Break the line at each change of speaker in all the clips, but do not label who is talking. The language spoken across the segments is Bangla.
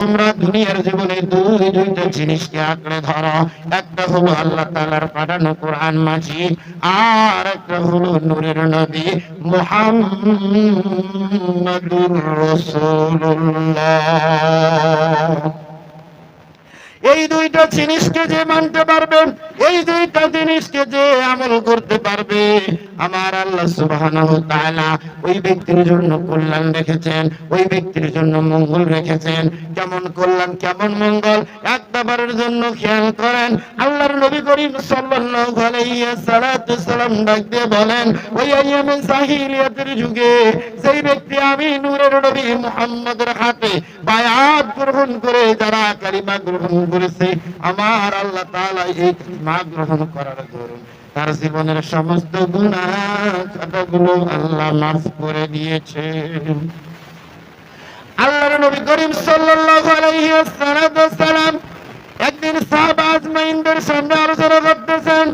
তোমরা দুনিয়ার জীবনে দুইটা জিনিসকে আঁকড়ে ধরো, একটা হলো আল্লাহ তাআলার পাঠানো কোরআন মাজিদ, আর একটা হলো নূরের নবী মুহাম্মাদুর রাসূলুল্লাহ। এই দুইটা জিনিসকে যে মানতে পারবে, এই দুইটা জিনিসকে যে আমল করতে পারবে, আমার আল্লাহ সুবহানাহু ওয়া তাআলা ওই ব্যক্তির জন্য কল্যাণ রেখেছেন, ওই ব্যক্তির জন্য মঙ্গল রেখেছেন। কেমন কল্যাণ, কেমন মঙ্গল, একটা বারের জন্য খেয়াল করেন। আল্লাহর নবী করিম সাল্লাল্লাহু আলাইহি সাল্লাম ডাক দিয়ে বলেন, ওই আইয়ামে জাহিলিয়াতের যুগে সেই ব্যক্তি আমি নূরের নবী মুহাম্মদের হাতে বায়াত গ্রহণ করে যারা কালিমা গ্রহণ করেছে, আমার আল্লাহ তাআলা এই কালিমা গ্রহণ করার দরুন তার জীবনের সমস্ত গুনাহ খাতাগুলো আল্লাহ মাফ করে দিয়েছেন। আল্লাহর নবী করিম সাল্লাল্লাহু আলাইহি ওয়াসাল্লাম একদিন সাহাবা আজমাইনদের সামনে আলোচনা করতেছেন,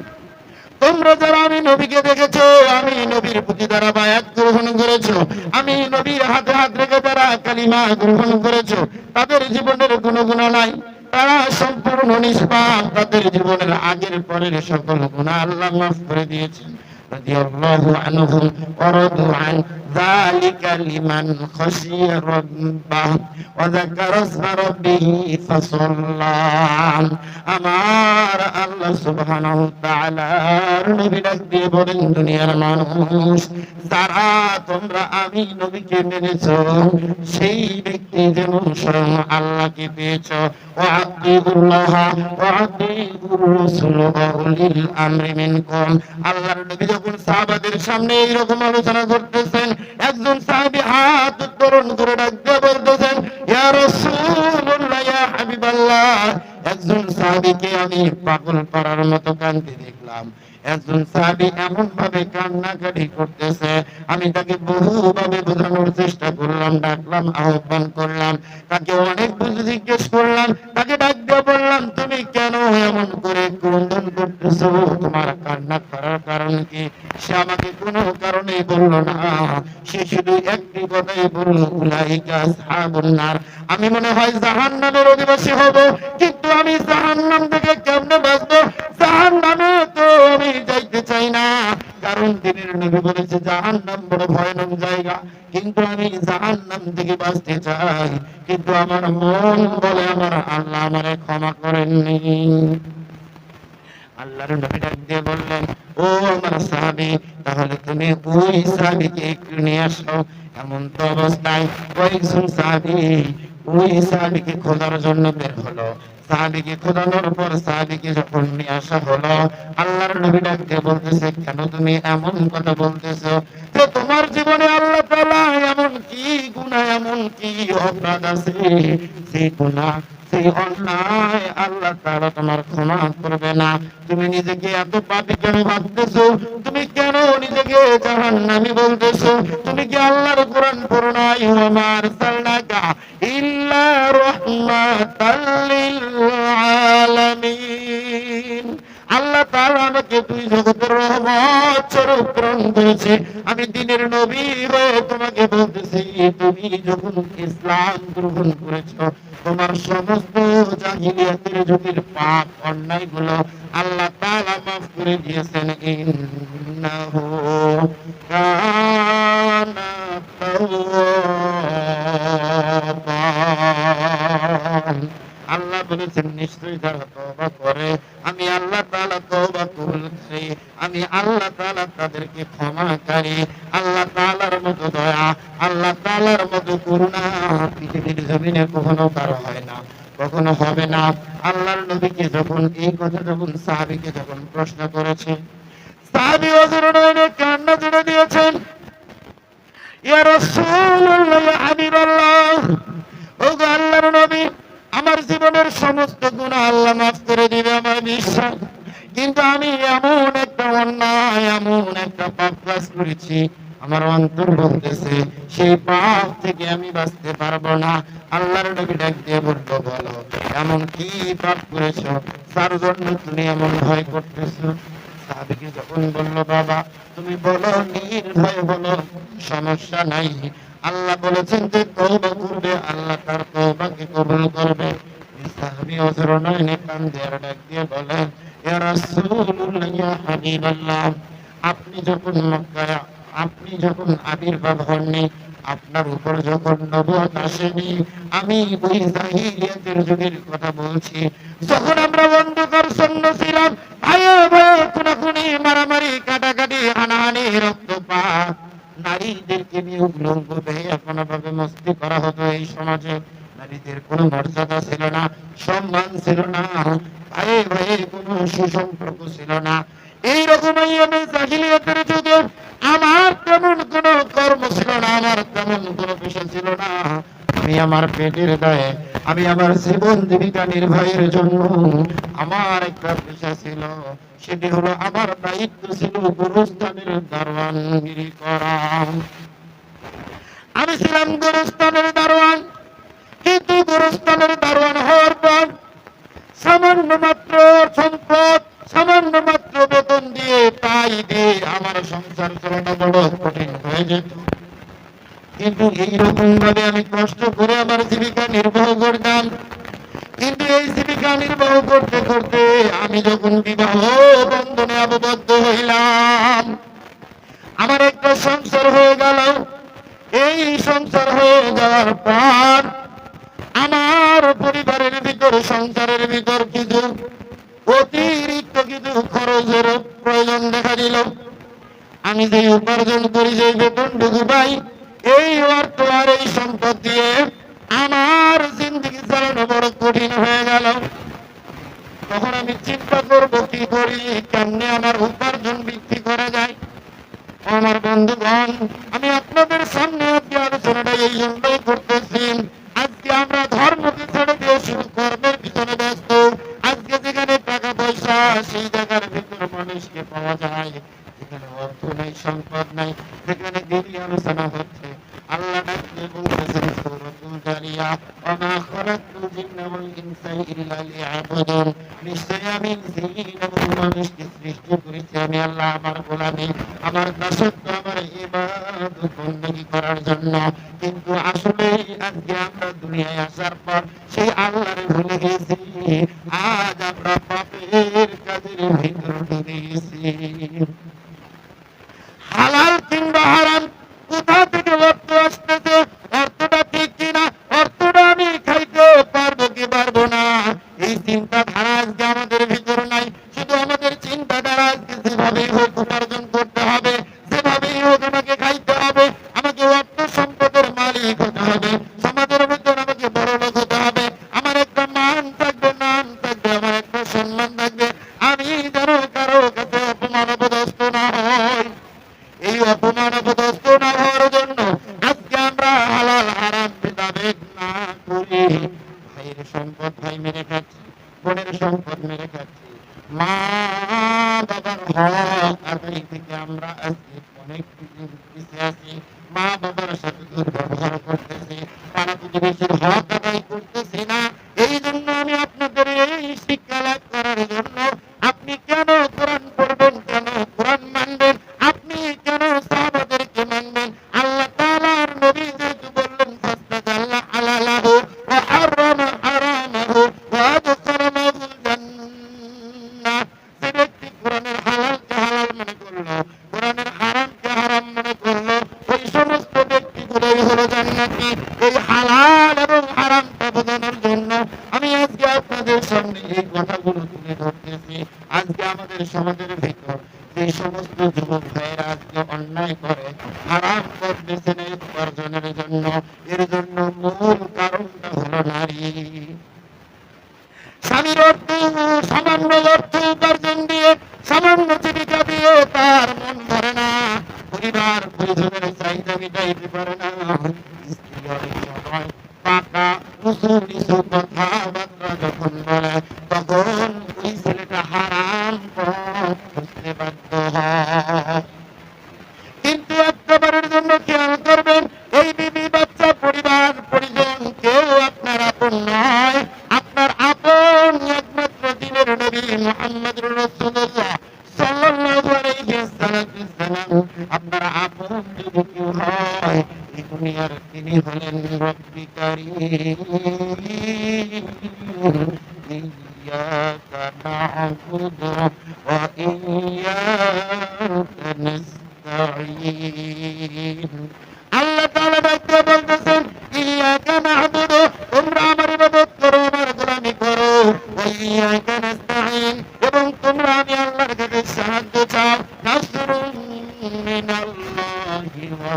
তোমরা যারা আমি নবীকে দেখেছো, আমি নবীর প্রতি যারা বায়াত গ্রহণ করেছো, আমি নবীর হাতে হাত রেখে যারা কালিমা গ্রহণ করেছো, তাদের জীবনের কোনো গুনাহ নাই, তারা সম্পূর্ণ নিষ্পাপ, তাদের জীবনের আগের পরের সকল গুনাহ আল্লাহ মাফ করে দিয়েছেন। রাদিয়াল্লাহু আনহুম ওয়া রাদু আন যালিকা লিমান খাশিয়া রাব্বাহ ওয়া যাকারা ইসমা রাব্বিহি ফাসাল্লা। আমার আল্লাহ সুবহানাহু ওয়া তাআলা নবী ডাক দিয়ে বলেন, দুনিয়ার মানুষ যারা তোমরা আমি নবীকে মেনেছো, সেই ব্যক্তি যেন স্বয়ং আল্লাহকে পেয়েছো। ওয়া আতিউল্লাহ ওয়া আতিউর রাসূল ওয়া উলিল আমরি মিনকুম। আল্লাহর নবী যখন সাহাবাদের সামনে এইরকম আলোচনা করতেছেন, একজন সাহাবী হাত উত্তোলন করে ডাক দিয়ে বলতেছেন, ইয়া রাসূলুল্লাহ, ইয়া হাবিবাল্লাহ। একজন সাহাবীকে আমি পাগল করার মতো কাঁদতে দেখলাম। একজন সাহাবী এমন ভাবে কান্নাকাটি করতেছে, আমি তাকে বহুভাবে বোঝানোর চেষ্টা করলাম, ডাকলাম, আহ্বান করলাম, তাকে অনেক কিছু জিজ্ঞেস করলাম, তাকে ডাক দিয়ে বললাম, তুমি কেন এমন করে ক্রন্দন করতেছো, তোমার কান্না করার কারণ কি? সে আমাকে কোনো কারণেই বলল না, সে শুধু একটি কথাই বলল, উলাইকা আসহাবুন নার। আমি মনে হয় জাহান্নামের অধিবাসী হব, কিন্তু আমি জাহান্নাম থেকে কেমনে বাঁচবো? জাহান্নামে তো আমি যাইতে চাই না, কারণ দিনের নবী বলেছে জাহান্নাম বড় ভয়ানক জায়গা, কিন্তু আমি জাহান্নাম থেকে বাঁচতে চাই, কিন্তু আমার মন বলে আমার আল্লাহ আমারে ক্ষমা করেননি। আল্লাহর নবী ডাক দিয়ে বললেন, ও আমার সাহাবী, তাহলে তুমি ওই সাহাবীকে একটু নিয়ে আসো। এমন তো অবস্থায় কয়েকজন সাহাবী ওই সাহাবীকে খোঁজার জন্য বের হলো। সাহাবীকে খোঁজানোর পর সাহাবীকে যখন নিয়ে আসা হলো, আল্লাহর নবী ডাক দিয়ে বলতেছে, কেন তুমি এমন কথা বলতেছো যে তোমার জীবনে আল্লাহ তাআলা এমন কি গুনাহ, এমন কি অপরাধ আছে, সেই গুনাহ, সেই অন্যায় আল্লাহ তাআলা তোমার ক্ষমা করবে না? তুমি নিজেকে এত পাপী কেন ভাবতেছো? তুমি কেন নিজেকে জাহান্নামী বলতেছো? তুমি কি আল্লাহর কোরআন পড়ো নাই? ওয়া মা আরসালনাকা ইল্লা রাহমাতাল লিল আলামিন। আল্লাহ তাআলা আমাকে দুই জগতের রহমত স্বরূপ প্রেরণ করেছে। আমি দ্বীনের নবী হয়ে তোমাকে বলতেছি, তুমি যখন ইসলাম গ্রহণ করেছো, তোমার সমস্ত জাহিলিয়াতের যুগের পাপ অন্যায়গুলো আল্লাহ তাআলা মাফ করে দিয়েছেন। ইন্নাহু কানা তাওয়াবান। আল্লাহ বলেছেন, নিশ্চয়ই যারা তওবা করে আমি আল্লাহ তাআলা তওবা কবুল করি, আমি আল্লাহ তাআলা তাদেরকে ক্ষমা করি। আল্লাহ তাআলার মতো দয়া, আল্লাহ তাআলার মতো করুণা পৃথিবীর জমিনে কখনো কারো হয় না, কখনো হবে না। আল্লাহর নবীকে যখন এই কথা যখন সাহাবীকে যখন প্রশ্ন করেছে, সাহাবী হযরত কান্না জুড়ে দিয়েছেন, ইয়া রাসূলুল্লাহ, ইয়া হাবিবাল্লাহ, ওগো আল্লাহর নবী, আমার জীবনের সমস্ত গুনাহ আল্লাহ মাফ করে দিবে আমার বিশ্বাস, কিন্তু আমি এমন একটা অন্যায়, এমন একটা পাপ কাজ করেছি, আমার অন্তর বলতেছে সেই পাপ থেকে আমি বাঁচতে পারবো না। আল্লাহর নবী ডাক দিয়ে বলল, বলো এমন কি পাপ করেছো তার জন্য তুমি এমন ভয় করতেছো? সাহাবীকে যখন বলল, বাবা তুমি বলো, নির্ভয় বলো, সমস্যা নাই, আল্লাহ বলেছেন যে তওবা করবে, আল্লাহ তার তওবাকে কবুল করবে। এই সাহাবী হযরত নয়নে কান্দে আর ডাক দিয়ে বলেন, ইয়া রাসূলুল্লাহ, ইয়া হাবিবাল্লাহ, আপনি যখন মক্কায়, আপনি যখন আবির্ভাব হননি, আপনার উপর যখন নবুয়ত আসেনি, আমি ওই জাহিলিয়াতের যুগের কথা বলছি, যখন আমরা অন্ধকার শূন্য ছিলাম, ভাইয়ে ভাইয়ে খুনাখুনি, মারামারি, কাটাকাটি, হানাহানি, রক্তপাত, নারীদেরকে নিয়ে উলঙ্গ দেহে কোনোভাবে মস্তি করা হতো। এই সমাজে নারীদের কোনো মর্যাদা ছিল না, সম্মান ছিল না, ভাইয়ে ভাইয়ে কোনো সুসম্পর্ক ছিল না। এইরকমই আমি জাহিলিয়াতের যুগে আমার তেমন কোনো কর্ম ছিল না, আমার তেমন কোনো পেশা ছিল না। আমি আমার পেটের দায়ে, আমি আমার জীবন জীবিকা নির্বাহের জন্য আমার একটা পেশা ছিল, সেটি হলো আমার দায়িত্ব ছিল গুরুস্থানের দারোয়ানগিরি করা। আমি ছিলাম গুরুস্থানের দারোয়ান, কিন্তু গুরুস্থানের দারোয়ান হওয়ার পর সামান্য মাত্র সম্পদ, সামান্য মাত্র বেতন দিয়ে, তাই দিয়ে আমার সংসার চালানো বড় কঠিন হয়ে যেত। কিন্তু এইরকম ভাবে আমি কষ্ট করে আমার জীবিকা নির্বাহ করতাম। কিন্তু এই জীবিকা নির্বাহ করতে করতে আমি যখন বিবাহ বন্ধনে আবদ্ধ হইলাম, আমার একটা সংসার হয়ে গেল। এই সংসার হয়ে যাওয়ার পর আমার পরিবারের ভিতর, সংসারের ভিতর কিছু অতিরিক্ত কিছু খরচের প্রয়োজন দেখা দিল। আমি যে উপার্জন করি, যে বেতনটুকু পাই, এই অর্থ আর এই সম্পদ দিয়ে আমার জিন্দগি চালানো বড় কঠিন হয়ে গেল। তখন আমি চিন্তা করবো কি করি, কেমনে আমার উপার্জন বৃদ্ধি করা যায়। আমার বন্ধুগণ, আমি আপনাদের সামনে আজকে আলোচনাটা এই জন্যই করতেছি, আজকে আমরা ধর্মকে ছেড়ে দিয়ে শুধু কর্মের পিছনে ব্যস্ত। আজকে যেখানে টাকা পয়সা, সেই জায়গার ভিতর মানুষকে পাওয়া যায়, যেখানে অর্থ নাই, সম্পদ নাই, যেখানে দিনই আলোচনা হচ্ছে, আল্লাহ ডাকতে বলতেছেন সূরাতুল জারিয়া, ওয়া মা খালাকতুল জিন্না ওয়াল ইনসা ইল্লা লিয়াবুদুন, নিশ্চয় আমি জিন এবং মানুষকে সৃষ্টি করেছি আমি আল্লাহ আমার গোলামি, আমার দাসত্ব, আমার ইবাদত বندگی করার জন্য। কিন্তু আসলে আজকে আমরা দুনিয়ায় আসার পর সেই আল্লাহরে ভুলে গেছি। আজ আমরা পাপের কাজের ভিতর ডুবে গেছি। হালাল কিংবা হারাম, কোথা থেকে অর্থ আসতেছে, অর্থটা ঠিক কিনা, অর্থটা আমি খাইতে পারবো কি পারবো না, এই চিন্তাধারা আজকে আমাদের ভিতর নাই। শুধু আমাদের চিন্তাধারা আজকে যেভাবেই হোক উপার্জন করতে হবে, যেভাবেই হোক আমাকে খাইতে হবে, আমাকে অর্থ সম্পদের মালিক হতে হবে, সমাজের ভিতর আমাকে বড় লোক হতে হবে, আমার একটা মান থাকবে, নাম থাকবে, আমার একটা সম্মান থাকবে, আমি যেন কারো কাছে অপমান অপদস্থ না হয়। এই অপমান অপদস্থ না হওয়ার জন্য আজকে আমরা হালাল হারাম ভেদাভেদ না করি ভাইয়ের সম্পদ ভাই মেরে খাচ্ছি, বোনের সম্পদ মেরে খাচ্ছি, মা বাবার হক আদায় থেকে আমরা আজকে অনেক পিছিয়ে আছি। মা বাবার সাথে দুর্ব্যবহার করতেছি, পাড়া প্রতিবেশীর হক আদায় করতেছি না। এই জন্য আমি আপনাদের এই শিক্ষা লাভ করার জন্য, আপনি কেন কোরআন পড়বেন, কেন কোরআন মানবেন, আপনি কেন সাহাবাদেরকে মানবেন? আল্লাহ তাআলার নবী যেহেতু বললেন ফাস্তাজাল্লা আলালাহু ওয়া হারামা হারামাহু ওয়া আদখালাহুল জান্নাহ, যে ব্যক্তি কোরআনের হালালকে হালাল মনে করলো, কোরআনের হারামকে হারাম মনে করলো, ওই সমস্ত ব্যক্তিগুলোই হলো জান্নাতি। এই হালাল এবং হারামটা বোঝানোর জন্য আমি আজকে আপনাদের সামনে এই কথাগুলো তুলে ধরতেছি। আজকে আমাদের সমাজের ভিতর যে সমস্ত যুবক ভাইয়েরা আজকে অন্যায় করে, হারাম করতেছে না উপার্জনের জন্য, এর জন্য মূল কারণটা হলো নারী। স্বামীর অর্থ, সামান্য অর্থ উপার্জন দিয়ে, সামান্য জীবিকা দিয়ে তার মন ভরে না, পরিবার পরিজনের চাহিদা মিটাইতে পারে না। স্ত্রী অনেক সময় পাকা উঁচু নিচু কথাবার্তা যখন বলে, তখন ওই ছেলেটা হারাম পথ খুঁজতে বাধ্য হয়। কিন্তু একবারের জন্য খেয়াল করবেন, এই বিবি বাচ্চা পরিবার পরিজন কেউ আপনার আপন নয়। আপনার আপন একমাত্র দিনের নবী মুহাম্মদুর রাসূলুল্লাহ সাল্লাল্লাহু আলাইহি ওয়াসাল্লাম। আপনার আপন যদি কেউ হয়, এই দুনিয়ার إياك نعبد وإياك نستعين আল্লাহ তাআলা ডাকতে বলতেছেন ইয়াকা না'বুদু তোমরা আমার ইবাদত করো আমার গোলামি করো ওয়া ইয়াকা নাস্তাঈন এবং তোমরা আমি আল্লাহর কাছে সাহায্য চাও নাসরুন মিনাল্লাহি ওয়া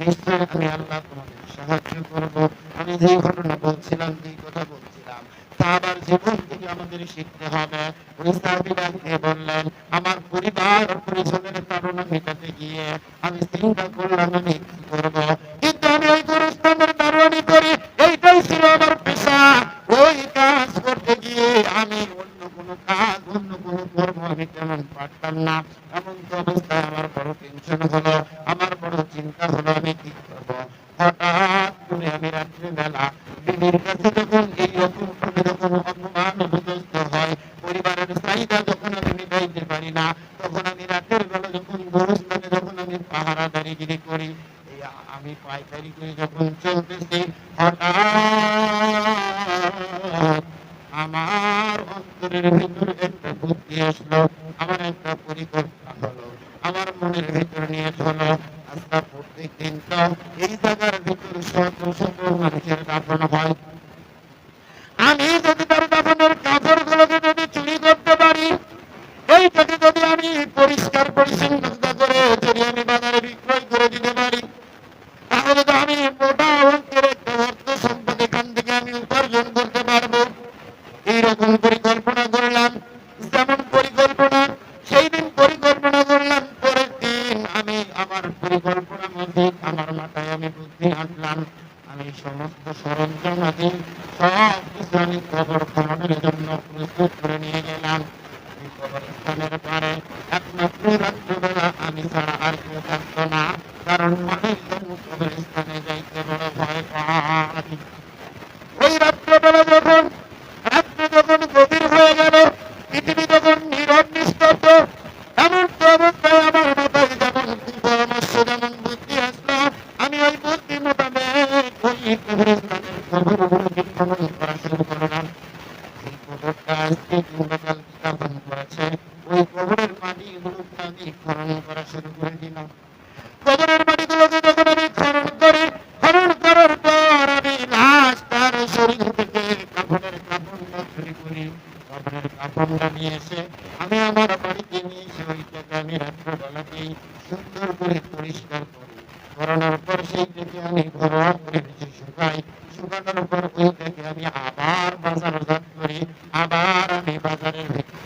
নিশ্চয় আমি আল্লাহ তোমাদের সাহায্য করব আমি যে ঘটনা বলছিলাম যেই কথা বলছিলাম সাহাবার জীবন থেকে আমাদের শিখতে হবে ওই সাহাবীরা বললেন আমার পরিবার পরিজনের তাড়না মেটাতে গিয়ে আমি চিন্তা করলাম আমি কি করব কিন্তু আমি ওই গুরুস্থানের দারোয়ানি করি এইটাই ছিল আমার পেশা ওই কাজ করতে গিয়ে আমি অন্য কোনো কাজ অন্য কোনো কর্ম আমি তেমন পারতাম না এমন তো অবস্থায় আমার বড় টেনশন হলো আমার বড় চিন্তা হলো আমি কি করব হঠাৎ করে আমি রাত্রিবেলা বিবির কাছে যখন এইরকম ভাবে যখন অপমান অপদস্থ হয় পরিবারের চাহিদা যখন আমি মিটাইতে পারি না তখন আমি রাতের বেলা যখন গোরস্থানে যখন আমি পাহারাদারিগিরি করি আমি পাইকারি করে যখন চলতেছি হঠাৎ আমার অন্তরের ভিতরে একটা বুদ্ধি আসলো আমার একটা পরিকল্পনা হলো আমার মনের ভিতরে নিয়ে হলো আজকে প্রত্যেক দিন তো এই জায়গার ভিতরে শত শত মানুষের দাফন হয় আমি যদি তার দাফনের কাপড় গুলোকে যদি চুরি করতে পারি এইটাকে যদি আমি পরিষ্কার পরিচ্ছন্নতা করে যদি আমি বাজারে বিক্রয় করে দিতে পারি তাহলে তো আমি মোটা অঙ্কের একটা অর্থ সম্পদ এখান থেকে আমি উপার্জন করতে পারবো এইরকম পরিকল্পনা করলাম যেমন পরিকল্পনা সেই দিন পরিকল্পনা করলাম পরের দিন আমি আমার পরিকল্পনা মধ্যে আমার মাথায় আমি বুদ্ধি আনলাম আমি সমস্ত সরঞ্জাম আদি সব কিছু আমি কবর খননের জন্য প্রস্তুত করে নিয়ে গেলাম এই কবরস্থানের পরে একমাত্র রাত্রিবেলা আমি ছাড়া আর কেউ থাকতো না কারণ মানুষজন কবরস্থানে যাইতে বড় ভয় পায় ওই রাত্রিবেলা রাত্রি যখন গভীর হয়ে গেল পৃথিবী যখন নীরব নিস্তব্ধ এমন তো অবস্থায় আমার মাথায় যেমন পরামর্শ যেমন বুদ্ধি আসলো আমি ওই বুদ্ধি মোতাবেক ওই কবরস্থানের কবরগুলোকে খনন করা শুরু করলাম এই কবরটা আজকে কিংবা কালকে দাফন করেছে ওই কবরের মাটিগুলোকে আমি খনন করা শুরু করে দিলাম কবরের মাটিগুলোকে যখন আমি খনন করি খনন করার পর আমি লাশ তার শরীর থেকে কাপড়ের কাপড়টা চুরি করি কাপড়ের কাপড়টা নিয়ে এসে আমি আমার বাড়িতে নিয়ে এসে ওইটাকে আমি রাত্রবেলাতেই সুন্দর করে পরিষ্কার করি করানোর পর সেইটাকে আমি ঘরোয়া পরিবেশে শুকাই শুকানোর পর ওইটাকে আমি আবার বাজারজাত করি আবার আমি বাজারে বিক্রি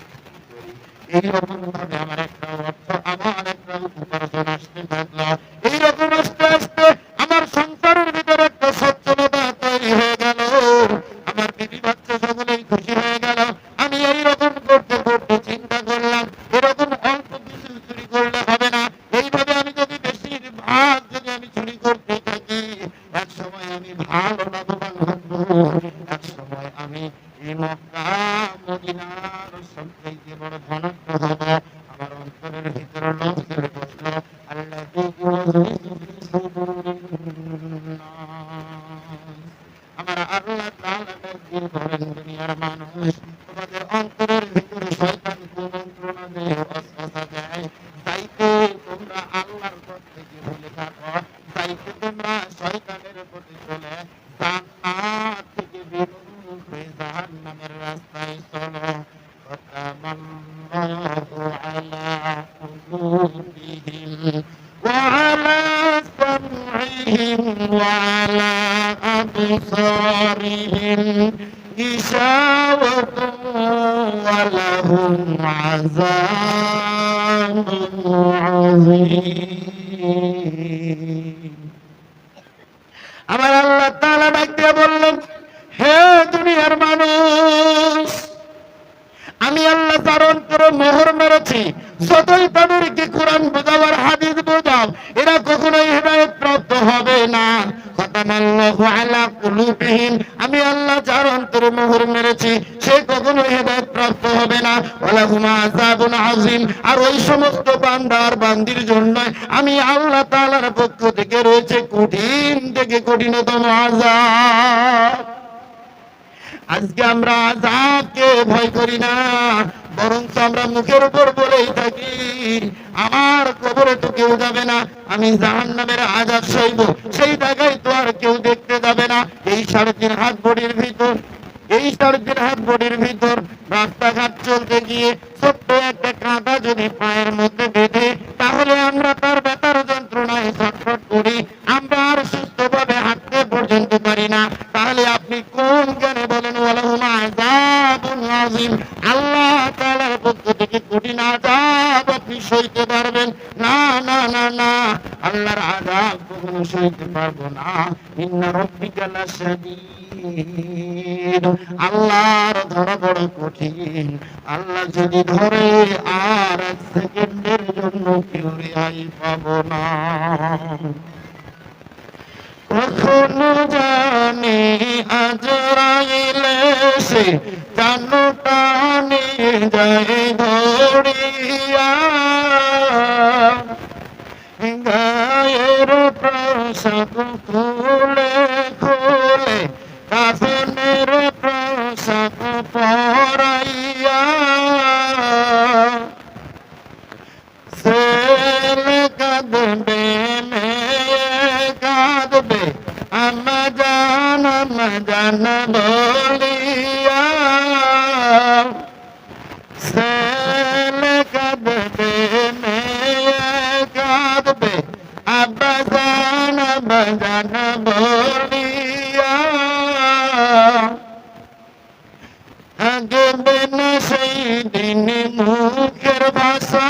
করি এইরকম ভাবে আমার একটা অর্থ আমার একটা উপার্জন আসতে থাকলো এইরকম আস্তে আস্তে আমার সংসারের ভিতরে একটা সচ্ছলতা তৈরি হয়ে গেল আমার বিবি বাচ্চা সকলেই খুশি হয়ে গেল আমি এইরকম করতে করতে চিন্তা করলাম এরকম অল্প কিছু চুরি করলে হবে না এইভাবে আমি যদি বেশির ভাগ যদি আমি চুরি করতে থাকি এক সময় আমি ভালো লাভবান হব এক সময় আমি এই মক্কা মদিনার সবথেকে বড় ধনত্ব হব আমার অন্তরের ভিতরে লোভ চলে বসলো আল্লাহ আমার আল্লাহ তাআলা তাকবীর করেন দুনিয়ার মানুষ তোমাদের অন্তরের ভিতরে শয়তান কুমন্ত্রণা দেয় ওয়াসওয়াসা দেয় যাইতে তোমরা আল্লাহর পথ থেকে ভুলে থাকো যাইতে তোমরা শয়তানের পথে চলে জান্নাত থেকে বিমুখ হয়ে জাহান্নামের রাস্তায় চলো খতামাল্লাহু আলা কুলুবিহিম وعلى سمعهم وعلى أبصارهم غشاوة ولهم عذاب عظيم আমার আল্লাহ তাআলা ডাক দিয়ে বললেন হে দুনিয়ার মানুষ আমি আল্লাহ তার অন্তরে মোহর মেরেছি যতই তাদেরকে কোরআন বোঝাও আর হাদিস বোঝাও এরা কখনোই হেদায়েত প্রাপ্ত হবে না খাতামাল্লাহু আলা কুলুবিহিম, আমি আল্লাহ যার অন্তরে মোহর মেরেছি সে কখনো হেদায়েত প্রাপ্ত হবে না। ওয়ালাহুম আযাবুন আযীম, আর ওই সমস্ত বান্দার বান্দির জন্য আমি আল্লাহ তাআলার পক্ষ থেকে রয়েছে কঠিন থেকে কঠিনতম আযাব। আজকে আমরা আযাবকে ভয় করি না, বরং আমরা মুখের উপর বলেই থাকি আমার কবরে তো কেউ যাবে না, আমি জাহান্নামের আযাব সইব, সেই জায়গায় তো আর কেউ দেখতে যাবে না। এই 3.5 হাত বডির ভিতর, এই 3.5 হাত বডির ভিতর রাস্তাঘাট চলতে গিয়ে ছোট্ট একটা কাঁটা যদি পায়ের মধ্যে বেঁধে, তাহলে আমরা তার ব্যথার যন্ত্রণায় ছটফট করি, আমরা আর সুস্থভাবে হাঁটতে পর্যন্ত পারি না। তাহলে আপনি কোন জ্ঞানে বলেন ওয়ালাহুম আযাবুন আযীম, আল্লাহ তাআলার পক্ষ থেকে কঠিন আযাব আপনি সইতে পারবেন না? না না না, আল্লাহর আযাব কখনো সইতে পারবো না। ইন্না রাব্বিকা লাশাদীদ, আল্লাহর ধরা বড় কঠিন। আল্লাহ যদি ধরে আর 1 সেকেন্ডের জন্য কেউ রেহাই পাবো না। কখনো জানি আজরাইল এসে জানটা নিয়ে যায় ধরিয়া, গায়ের পোশাক খুলে খুলে কাফনের পোশাক পরাইয়া, ছেলে কাঁদবে মেয়ে কাঁদবে আম্মা জান বলিয়া, ছেলে কাঁদবে মেয়ে কাঁদবে আব্বা জান বলিয়া, আগবে না সেই দিন মুখের ভাষা,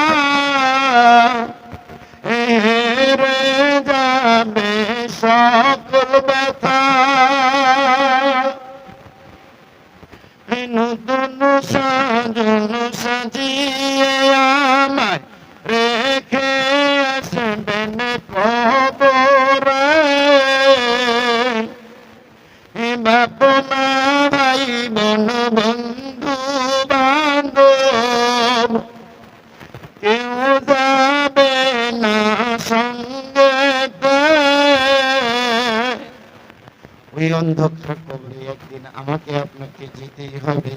হেরে যাবে সকল ব্যথা। নতুন সাজন সাজিয়ে আমায় রেখে আসবেন কবরে, বাপ মা ভাই বোন বন্ধু বান্ধব কেউ যাবে না সঙ্গেতে। ওই অন্ধকার কবরে একদিন আমাকে আপনাকে যেতেই হবে।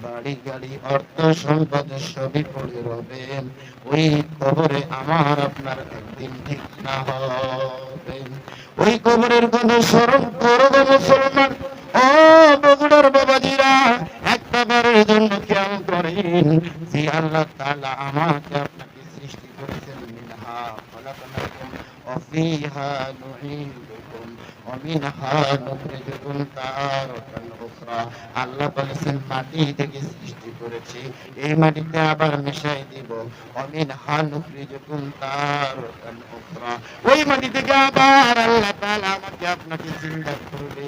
বাড়ি গাড়ি অর্থ সম্পদ সবই পড়ে রবেন, ওই কবরে আমার আপনার একদিন ঠিক না হবে। ওই কবরের কথা স্মরণ করবে মুসলমান। ও বগুড়ার বাবাজিরা, একটা বারের জন্য খেয়াল করেন যে আল্লাহ তাআলা আমাকে আপনাকে সৃষ্টি করেছেন। মিনহা খলাকনাকুম ওয়া ফিহা নুঈদুকুম ওয়া মিনহা নুখরিজুকুম তারাতান উখরা। আল্লাহ বলেছেন মাটি থেকে সৃষ্টি করেছি, এই মাটিতে আবার মিশাই দিব। ওয়া মিনহা নুখরিজুকুম তারাতান উখরা, ওই মাটি থেকে আবার আল্লাহ তাআলা আমাকে আপনাকে জিন্দা করবে।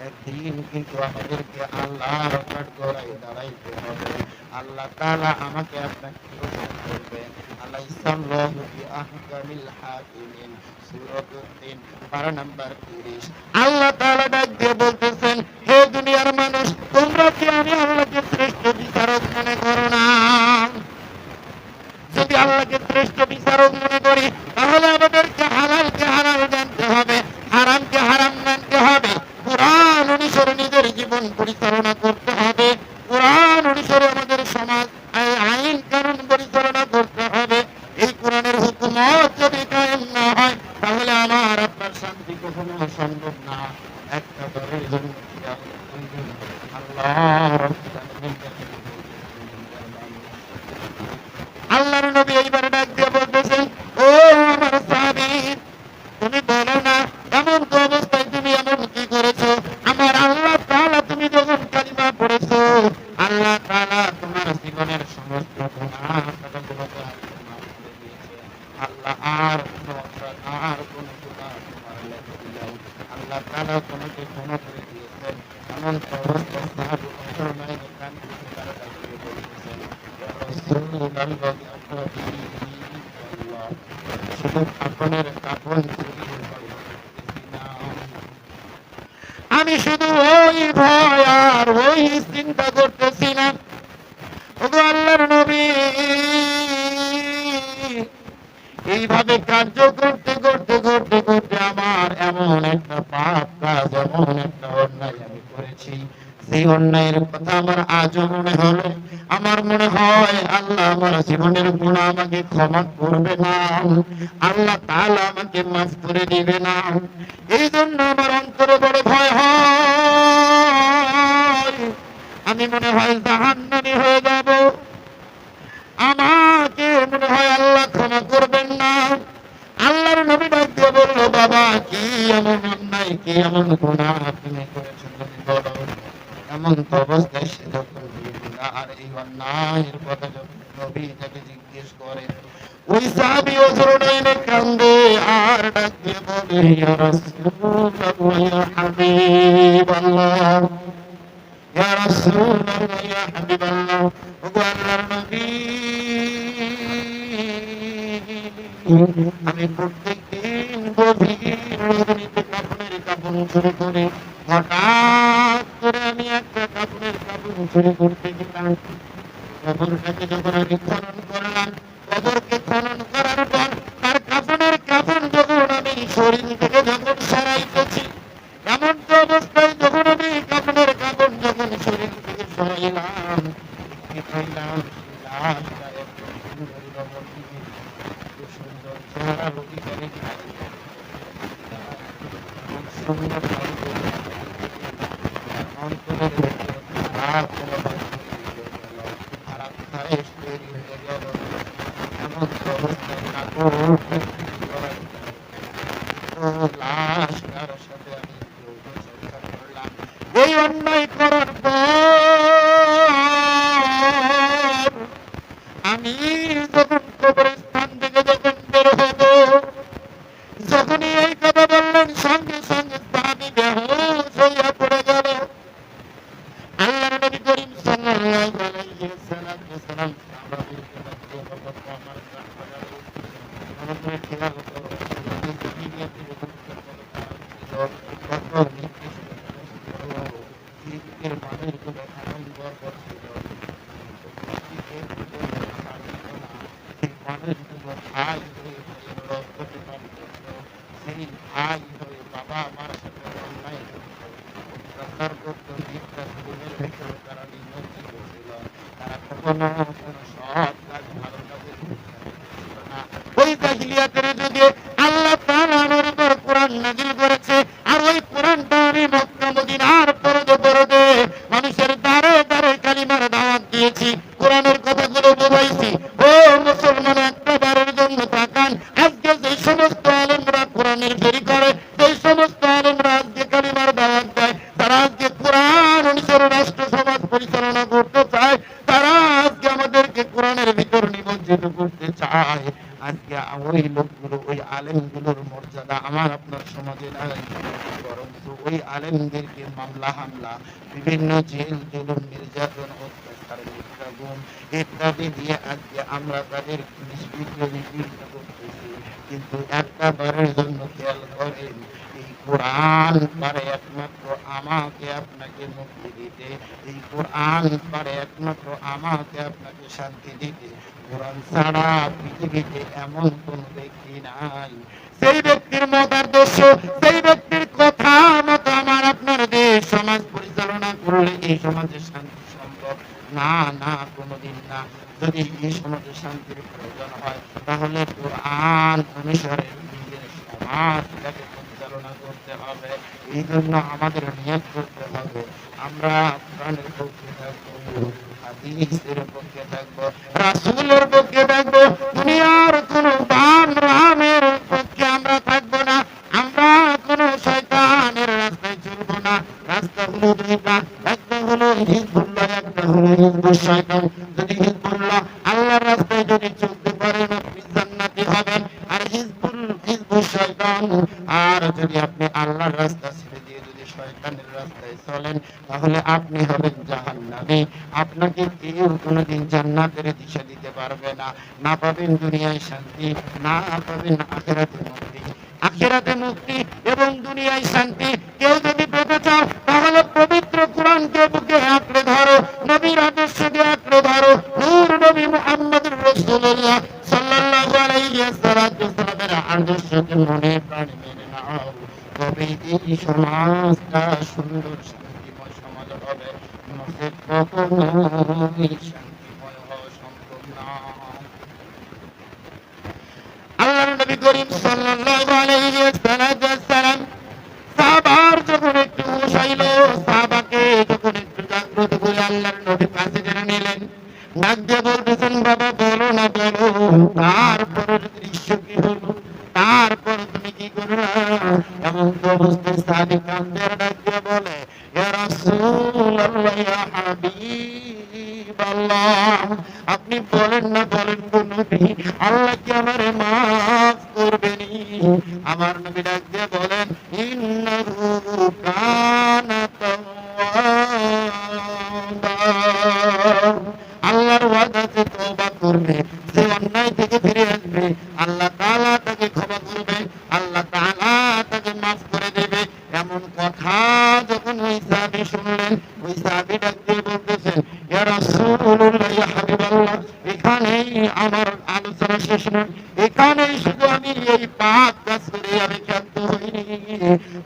একদিন কিন্তু আমাদেরকে আল্লাহর কাঠগড়ায় দাঁড়াইতে হবে। আল্লাহ তাআলা আমাকে আপনাকে প্রশ্ন করবেন। আলাইসাল্লাহু বিআহকামিল হাকিমিন, সূরা ৩ পারা নাম্বার ৩০। আল্লাহ তাআলা ডাক দিয়ে বলতেছেন, হে দুনিয়ার মানুষ, তোমরা কি আমি আল্লাহকে শ্রেষ্ঠ বিচারক মনে করো না? যদি আল্লাহকে শ্রেষ্ঠ বিচারক মনে করি, তাহলে আমাদেরকে হালালকে হালাল জানতে হবে, হারামকে হারাম মানতে হবে, কোরআন অনুসারে নিজের জীবন পরিচালনা করতে হবে, কোরআন অনুসারে আমাদের সমাজ আইন কানুন পরিচালনা করতে হবে। এই কোরআনের হুকুমত যদি কায়েম না হয়, তাহলে আমার আপনার শান্তি কখনো সম্ভব না। একটা বারের জন্য আল্লাহর নবী এইবার ডাক দিয়ে বলতেছেন, ও আমার সাহাবী, তুমি বলো না এমন তো অবস্থায় তুমি এমন কি করেছো? আমার আল্লাহ তাআলা তুমি যখন কালিমা পড়েছো, আল্লাহ তাআলা তোমার জীবনের সমস্ত গুনাহ গুলোকে মাফ করে দিয়েছে। আল্লাহ আর কোনো অপরাধ আর কোনো গুনাহ তোমার লেখে দিলেও আল্লাহ তাআলা তোমাকে ক্ষমা করে দিয়েছেন। এমন তো অবস্থায় সাহাবী অন্তর্ময় কান থেকে তারা ডাকিয়ে বলতেছেন, ইয়া রাসূলুল্লাহ, শুধু কাপড়ের কাপড় চুরি না, আমি শুধু ওই ভয় আর ওই চিন্তা করতেছি না। ওগো আল্লাহর নবী, এইভাবে কার্য করতে করতে করতে করতে আমার এমন একটা পাপ কাজ, এমন একটা অন্যায় আমি করেছি, সেই অন্যায়ের কথা আমার আজও মনে হলো। আমার মনে হয় আল্লাহ আমার জীবনের গুনাহ আমাকে ক্ষমা করবে না, আল্লাহ তাআলা আমাকে মাফ করে দিবে না। এই জন্য আমার অন্তরে বড় ভয় হয়, আমি মনে হয় জাহান্নামী হয়ে যাব, আমাকে মনে হয় আল্লাহ ক্ষমা করবেন না। আল্লাহর নবী ডাক দিয়ে বলল, বাবা কি এমন অন্যায়, কি এমন গুনাহ তুমি করেছো তুমি বলো। এমন তো অবস্থায় সে যখন আর এই অন্যায়ের কথা যখন নবী তাকে জিজ্ঞেস করে, ওই সাহাবী ওজরুনাইনে কান্দে আর ডাক দিয়ে বলে, ইয়া রাসূলুল্লাহ ইয়া হাবিবাল্লাহ, ইয়া রাসূলুল্লাহ ইয়া হাবিবাল্লাহ, ওগো আল্লাহর নবী, আমি প্রত্যেকদিন গভীর রজনীতে কাফনের কাপড় চুরি করি, হঠাৎ করে আমি একটা কাপড়ের কাপড় চুরি করতে গেলাম। কবরটাকে যখন আমি খনন করলাম, কবরকে খনন করার পর তার কাফনের কাপড় যখন আমি শরীর থেকে যখন সরাইতেছি, এমন তো অবস্থায় যখন আমি কাফনের কাপড় যখন শরীর থেকে সরাইলাম, দেখতে পাইলাম লাশটা একদম সুন্দরী রমণী, সুন্দর চেহারা অধিকারী নারী, সুন্দর অন্তরের ভেতরে খারাপ মনোভাব খারাপ খায়েশ তৈরি হয়ে গেল। এমন অবস্থায় কাপড় লাশটার সাথে আমি সাক্ষাৎ করলাম। এই অন্যায় করার পর আমি যখন কবরস্থান থেকে যখন বের হব, যখনই এই কথা বললেন সঙ্গে সঙ্গে সাহাবী বেহুশ হইয়া পড়ে গেল। আল্লাহর নবী করিম সাল্লাল্লাহু আলাইহি ওয়াসাল্লাম সাহাবাদেরকে বলতে আমার আমাদের খেয়াল করো, কত নির্দিষ্ট মানুষগুলো আনন্দ করছিল, মানুষগুলো ভাই হয়ে করতে পারত, সেই ভাই হয়ে বাবা আমার সাথে অন্যায় প্রচার করত, দিকটা জীবনের ভেতরে তারা নিমজ্জিত ছিল, তারা কখনো কোনো সৎ কাজ ভালো কাজের না। ওই জাহিলিয়াতের যুগে আল্লাহ তাআলা আমার উপর কোরআন নাযিল করেছে, আর ওই কোরআনটা আমি মক্কা মদিনার পরদে পরদে মানুষের দ্বারে দ্বারে কালিমার দাওয়াত দিয়েছি, কোরআনের কথাগুলো বোঝাইছি। ও মুসলমান, একটা বারের জন্য তাকান, আজকে যে সমস্ত আলেমরা কোরআনের দেরি করে, সেই সমস্ত আলেমরা আজকে কালিমার দাওয়াত দেয়, তারা আজকে কোরআন অনুসারে রাষ্ট্র সমাজ পরিচালনা করতে চায়, তারা আজকে আমাদেরকে কোরআনের ভিতর নিমজ্জিত করতে চায়। আজকে ওই লোকগুলো, ওই আলেমগুলোর মর্যাদা আমার আপনার সমাজে নাই, বরং ওই আলেমদেরকে মামলা হামলা, বিভিন্ন জেল জুলুম নির্যাতন অত্যাচার নির্যাতন ইত্যাদি দিয়ে আজকে আমরা তাদের নিষ্পৃহ করতেছি। কিন্তু একটা বারের জন্য খেয়াল করেন, এই কোরআন পারে একমাত্র আমাকে আপনাকে মুক্তি দিতে, এই কোরআন পারে একমাত্র আমাকে আপনাকে শান্তি দিতে। কোরআন ছাড়া পৃথিবীতে এমন কোন ব্যক্তি নাই, সেই ব্যক্তির মতাদর্শ, সেই ব্যক্তির কথা মতো আমার আপনার দেশ সমাজ পরিচালনা করলে এই সমাজে শান্তি সম্ভব না, না, কোনোদিন না। যদি এই সমাজে শান্তির প্রয়োজন হয়, তাহলে কোরআন অনুসারে নিজের সমাজটাকে পরিচালনা করতে হবে। এই জন্য আমাদের নিয়ত করতে হবে, আমরা কোরআনের পক্ষে থাকবো, হাদিসের পক্ষে থাকবো, রাসূলের পক্ষে থাকবো, দুনিয়ার কোন বাম রামের পক্ষে আমরা থাকবো না, আমরা কোন শয়তানের রাস্তায় চলবো না। রাস্তা হলো দুইটা, একটা হলো হিজবুল্লাহ, একটা হলো হিজবুল শয়তান। যদি হিজবুল্লাহ আল্লাহর রাস্তায় যদি চলতে পারেন, আপনি জান্নাতি হবেন, আর হিজবুল শয়তান, আর যদি আপনি আল্লাহর রাস্তা ছেড়ে দিয়ে যদি শয়তানের রাস্তায় চলেন, তাহলে আপনি হবেন জাহান্নামী। আপনাকে কেউ কোনোদিন জান্নাতের দিশা দিতে পারবে না, না পাবেন দুনিয়ায় শান্তি, না পাবেন আখিরাতে মুক্তি। আখিরাতে মুক্তি এবং দুনিয়ায় শান্তি কেউ যদি পেতে চাও তাহলে পবিত্র কোরআনকে বুকে আঁকড়ে ধরো, নবীর আদর্শকে আঁকড়ে ধরো, নূর নবী মুহাম্মদুর রাসূলুল্লাহ সাল্লাল্লাহু আলাইহি ওয়াসাল্লামের আদর্শকে মনে প্রাণে মেনে নাও। তবেই এই সমাজটা সুন্দর শান্তিময় সমাজ হবে। নচেৎ কখনোই শান্তিময় হওয়া সম্ভব না। আল্লাহর নবী করিম সাল্লাল্লাহু আলাইহি ওয়াসাল্লাম সাহাবার যখন একটু হুঁশ হইল, সাহাবাকে যখন একটু জাগ্রত করে আল্লাহর নবী কাছে টেনে নিলেন, ডাক দিয়ে বলতেছেন, বাবা বলো না বলো, তারপরের দৃশ্য কি হলো, তারপর তুমি কি করলা? এমন তো অবস্থায় সাহাবী কান্দের ডাক দিয়ে বলে, ইয়া রাসূলুল্লাহ ইয়া হাবিবাল্লাহ, আপনি বলেন না বলেন গো নবী, আল্লাহ কি আমারে মাফ করবেনি? আমার নবী ডাক দিয়ে বলেন, ইন্নাহু কানা তাওয়াবা, আল্লাহর ওয়াদা যে তওবা করবে, যে অন্যায় থেকে ফিরে আসবে, আল্লাহ তাআলা তাকে ক্ষমা করবে, আল্লাহ তাআলা তাকে মাফ করে দেবে। এমন কথা যখন ওই সাহাবী শুনলেন, ওই সাহাবী ডাক দিয়ে বলতেছেন, ইয়া রাসূলুল্লাহ ইয়া হাবিবাল্লাহ, এখানেই আমার আলোচনা শেষ নয়, এখানেই শুধু আমি এই পাপ কাজ করে আমি ক্ষান্ত হইনি।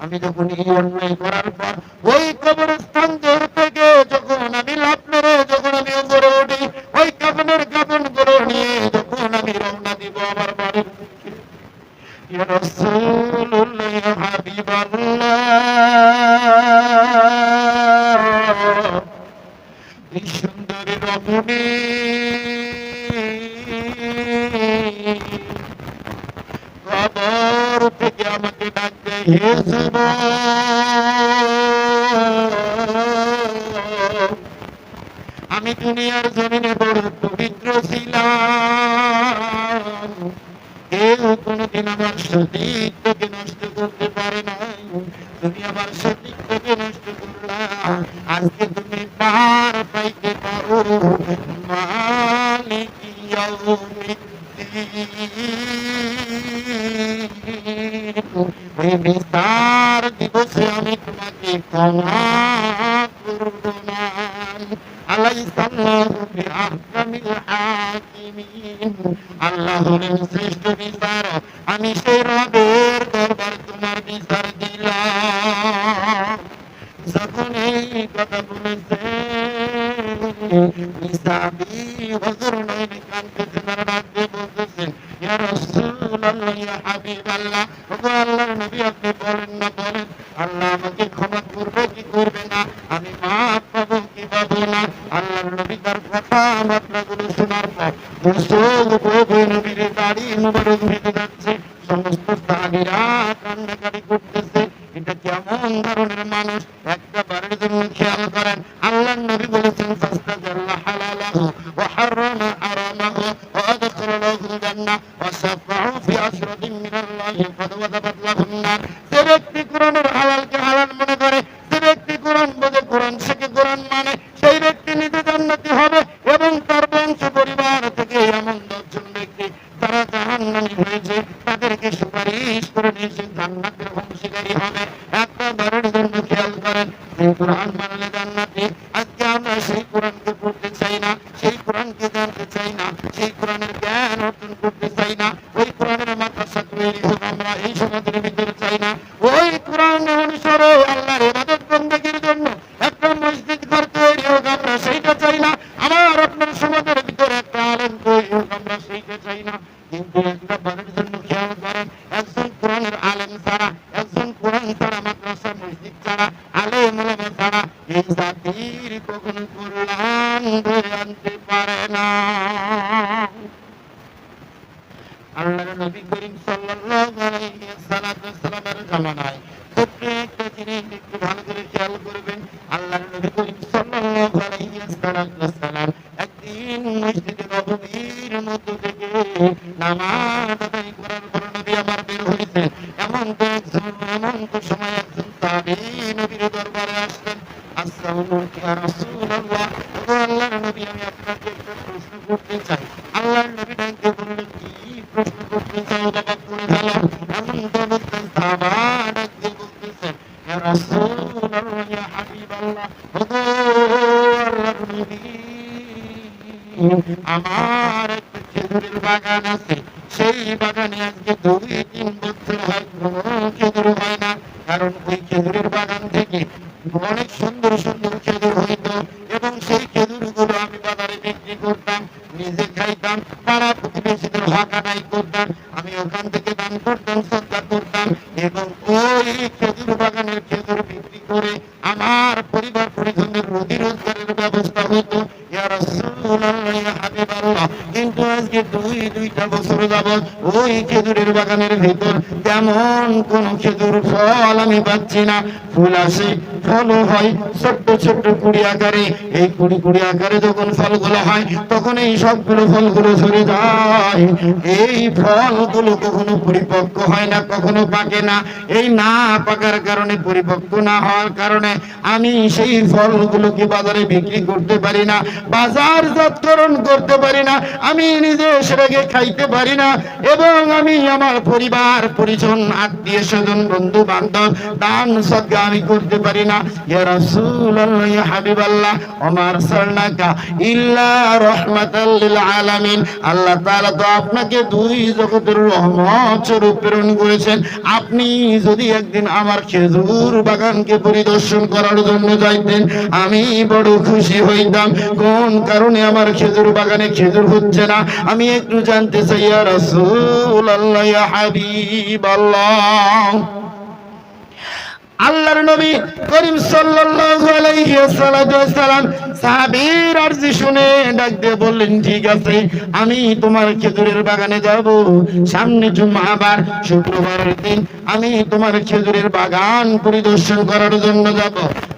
আমি যখন এই অন্যায় করার পর ওই কবরস্থান থেকে যখন আমি লাফ মেরে যখন আমি উপরে উঠি, ওই কাফনের কাফন করে নিয়ে যখন আমি রওনা দিব আমার বাড়ির দিকে, ইয়া রাসূলুল্লাহ ইয়া হাবিবাল্লাহ, এই সুন্দরী রমণী কবর থেকে আমাকে ডাকতে, হে যুবক, আমি দুনিয়ার জমিনে বড় পবিত্র ছিলাম, কেউ কোনদিন আমার সতীত্বকে নষ্ট করতে পারে নাই, তুমি আমার সতীত্বকে নষ্ট করলা, আজকে তুমি পার পাইতে পারো মালিক ইয়াউমিদ্দিন, ওই বিচার দিবসে আমি তোমাকে ক্ষমা করব না। আলাইসাল্লাহু বিআহকামিল হাকিমিন, আল্লাহ হলেন শ্রেষ্ঠ বিচারক, আমি সেই রবের দরবার তোমার বিচার দিলাম। যখন এই কথা বলেছে সাহাবী হুজুর নবী কাঁদতেছেন আর ডাক দিয়ে বলতেছেন, ইয়া রাসূলুল্লাহ ইয়া হাবিবাল্লাহ, ওগো আল্লাহর নবী আপনি বলেন না বলেন, আল্লাহ আমাকে ক্ষমা করবে কি করবে না, আমি মাফ পাবো কি পাবো না? আল্লাহর নবী তার কথা বার্তাগুলো শোনার পর নবীর দাড়ি মুবারক ভেঙে যাচ্ছে, সমস্ত সাহাবীরা কান্নাকাটি করতেছে। এটা কেমন ধরনের মানুষ? একটা বারের জন্য খেয়াল করেন, আল্লাহর নবী বলেছেন, ফাস্তাজাল্লা হালালাহু ওয়া হারামা হারামাহু ওয়া আদখালা লাহুল জান্নাহ ওয়া শাফা'ু ফি আশরাতিন মিনাল্লাহি ফাদ ওয়াজাবাত লাহুন নার। যে ব্যক্তি কোরআনের হালালকে হালাল মনে করে, যে ব্যক্তি কোরআন বোঝে, কোরআন শেখে, কোরআন মানে, সেই ব্যক্তি নিজে জান্নাতি হবে এবং তার বংশ পরিবার থেকে এমন 10 জন ব্যক্তি যারা জাহান্নামী হয়েছে তাদেরকে সুপারিশ করে নিয়ে সে জান্নাতের অংশীদারি হবে। একটা বারের জন্য খেয়াল করেন, সেই কোরআন মানলে জান্নাতি। আজকে আমরা সেই কোরআনকে পড়তে চাই না, সেই কোরআনকে জানতে চাই না, সেই কোরআনের জ্ঞান অর্জন করতে চাই না, ওই কোরআনের মাদ্রাসা তৈরি হোক আমরা এই সমাজের ভিতরে চাই না, ওই কোরআন অনুসারে আল্লাহর ইবাদত বন্দেগীর জন্য একটা মসজিদ ঘর তৈরি হোক আমরা সেইটা চাই না, আমার আপনার সমাজের ভিতরে একটা আলেম তৈরি হোক আমরা সেইটা চাই না। কিন্তু একটা বারের জন্য খেয়াল করেন, একজন কোরআনের আলেম ছাড়া, একজন কোরআন ছাড়া, মাদ্রাসা মসজিদ ছাড়া, আলেম ওলামা ছাড়া এই জাতির কখনো কল্যাণ বয়ে আনতে পারে না। আল্লাহর নবী করিম সাল্লাল্লাহু আলাইহি ওয়াসাল্লামের জামানায় ছোট্ট একটা জিনিস একটু ভালো করে খেয়াল করবেন, আল্লাহর নবী করিম সাল্লাল্লাহু আলাইহি ওয়াসাল্লাম একদিন মসজিদে নববীর মধ্য থেকে নামাজ আদায় করার পর নবী আমার বের হয়েছে। এমন তো সময় একজন সাহাবী নবীর দরবারে আসলেন, আসসালামু আলাইকুম ইয়া রাসূলুল্লাহ, ও আল্লাহর নবী আমি আপনাকে একটা প্রশ্ন করতে চাই। আল্লাহর নবী ডাকতে বললেন, কি প্রশ্ন করতে চাও? জবাব করে ফেলো। এমন জবাব রাসূলুল্লাহ ইয়া হাবিবাল্লাহ, ওগো আল্লাহর নবী, আমার একটা খেজুরের বাগান আছে, সেই বাগানে আজকে 2-3 বছর হয় কোনো খেজুর হয় না। কারণ ওই খেজুরের বাগান থেকে অনেক সুন্দর সুন্দর খেজুর হইতো এবং সেই খেজুরগুলো আমি বাজারে বিক্রি করতাম, নিজে খাইতাম, পাড়া প্রতিবেশীদের হক আদায় করতাম, আমি ওখান থেকে দান করতাম, সদকা করতাম এবং ওই খেজুর বাগানের খেজুর বিক্রি করে আমার পরিবার পরিজনের রুজি রোজগারের ব্যবস্থা হতো। ইয়া রাসূলুল্লাহ ইয়া হাবিবাল্লাহ, কিন্তু আজকে দুইটা বছর যাবত ওই খেজুরের বাগানের ভেতর তেমন কোন খেজুর ফল আমি পাচ্ছি না। ফুল আসে, ফলও হয় ছোট্ট ছোট্ট কুড়ি আকারে। এই কুড়ি আকারে যখন ফলগুলো হয় তখন এই সবগুলো ফলগুলো ঝরে যায়। এই ফলগুলো কখনো পরিপক্ক হয় না, কখনো পাকে না। এই না পাকার কারণে, পরিপক্ক না হওয়ার কারণে আমি সেই ফলগুলোকে বাজারে বিক্রি করতে পারি না, বাজারজাতকরণ করতে পারি না, আমি নিজে সেটাকে খাইতে পারি না এবং আমি আমার পরিবার পরিজন আত্মীয় স্বজন বন্ধু বান্ধব দান সদকা আমি করতে পারি না। ইয়া রাসূলুল্লাহ ইয়া হাবিবাল্লাহ, ওমা আরসালনাকা ইল্লা রাহমাতাল লিল আলামিন, আল্লাহ তাআলা তো আপনাকে দুই জগতের রহমত স্বরূপ প্রেরণ করেছেন। আপনি যদি একদিন আমার খেজুর বাগানকে পরিদর্শন করার জন্য যাইতেন আমি বড় খুশি হইতাম। কোন কারণে আমার খেজুর বাগানে খেজুর হচ্ছে না আমি একটু জানতে চাই। ইয়া রাসূলুল্লাহ ইয়া হাবিবাল্লাহ, আল্লাহর নবী করিম সাল্লাল্লাহু আলাইহি ওয়াসাল্লাম সাহাবীর আরজি শুনে ডাক দিয়ে বললেন, ঠিক আছে আমি তোমার খেজুরের বাগানে যাব, সামনে জুমাবার শুক্রবারের দিন আমি তোমার খেজুরের বাগান পরিদর্শন করার জন্য যাব।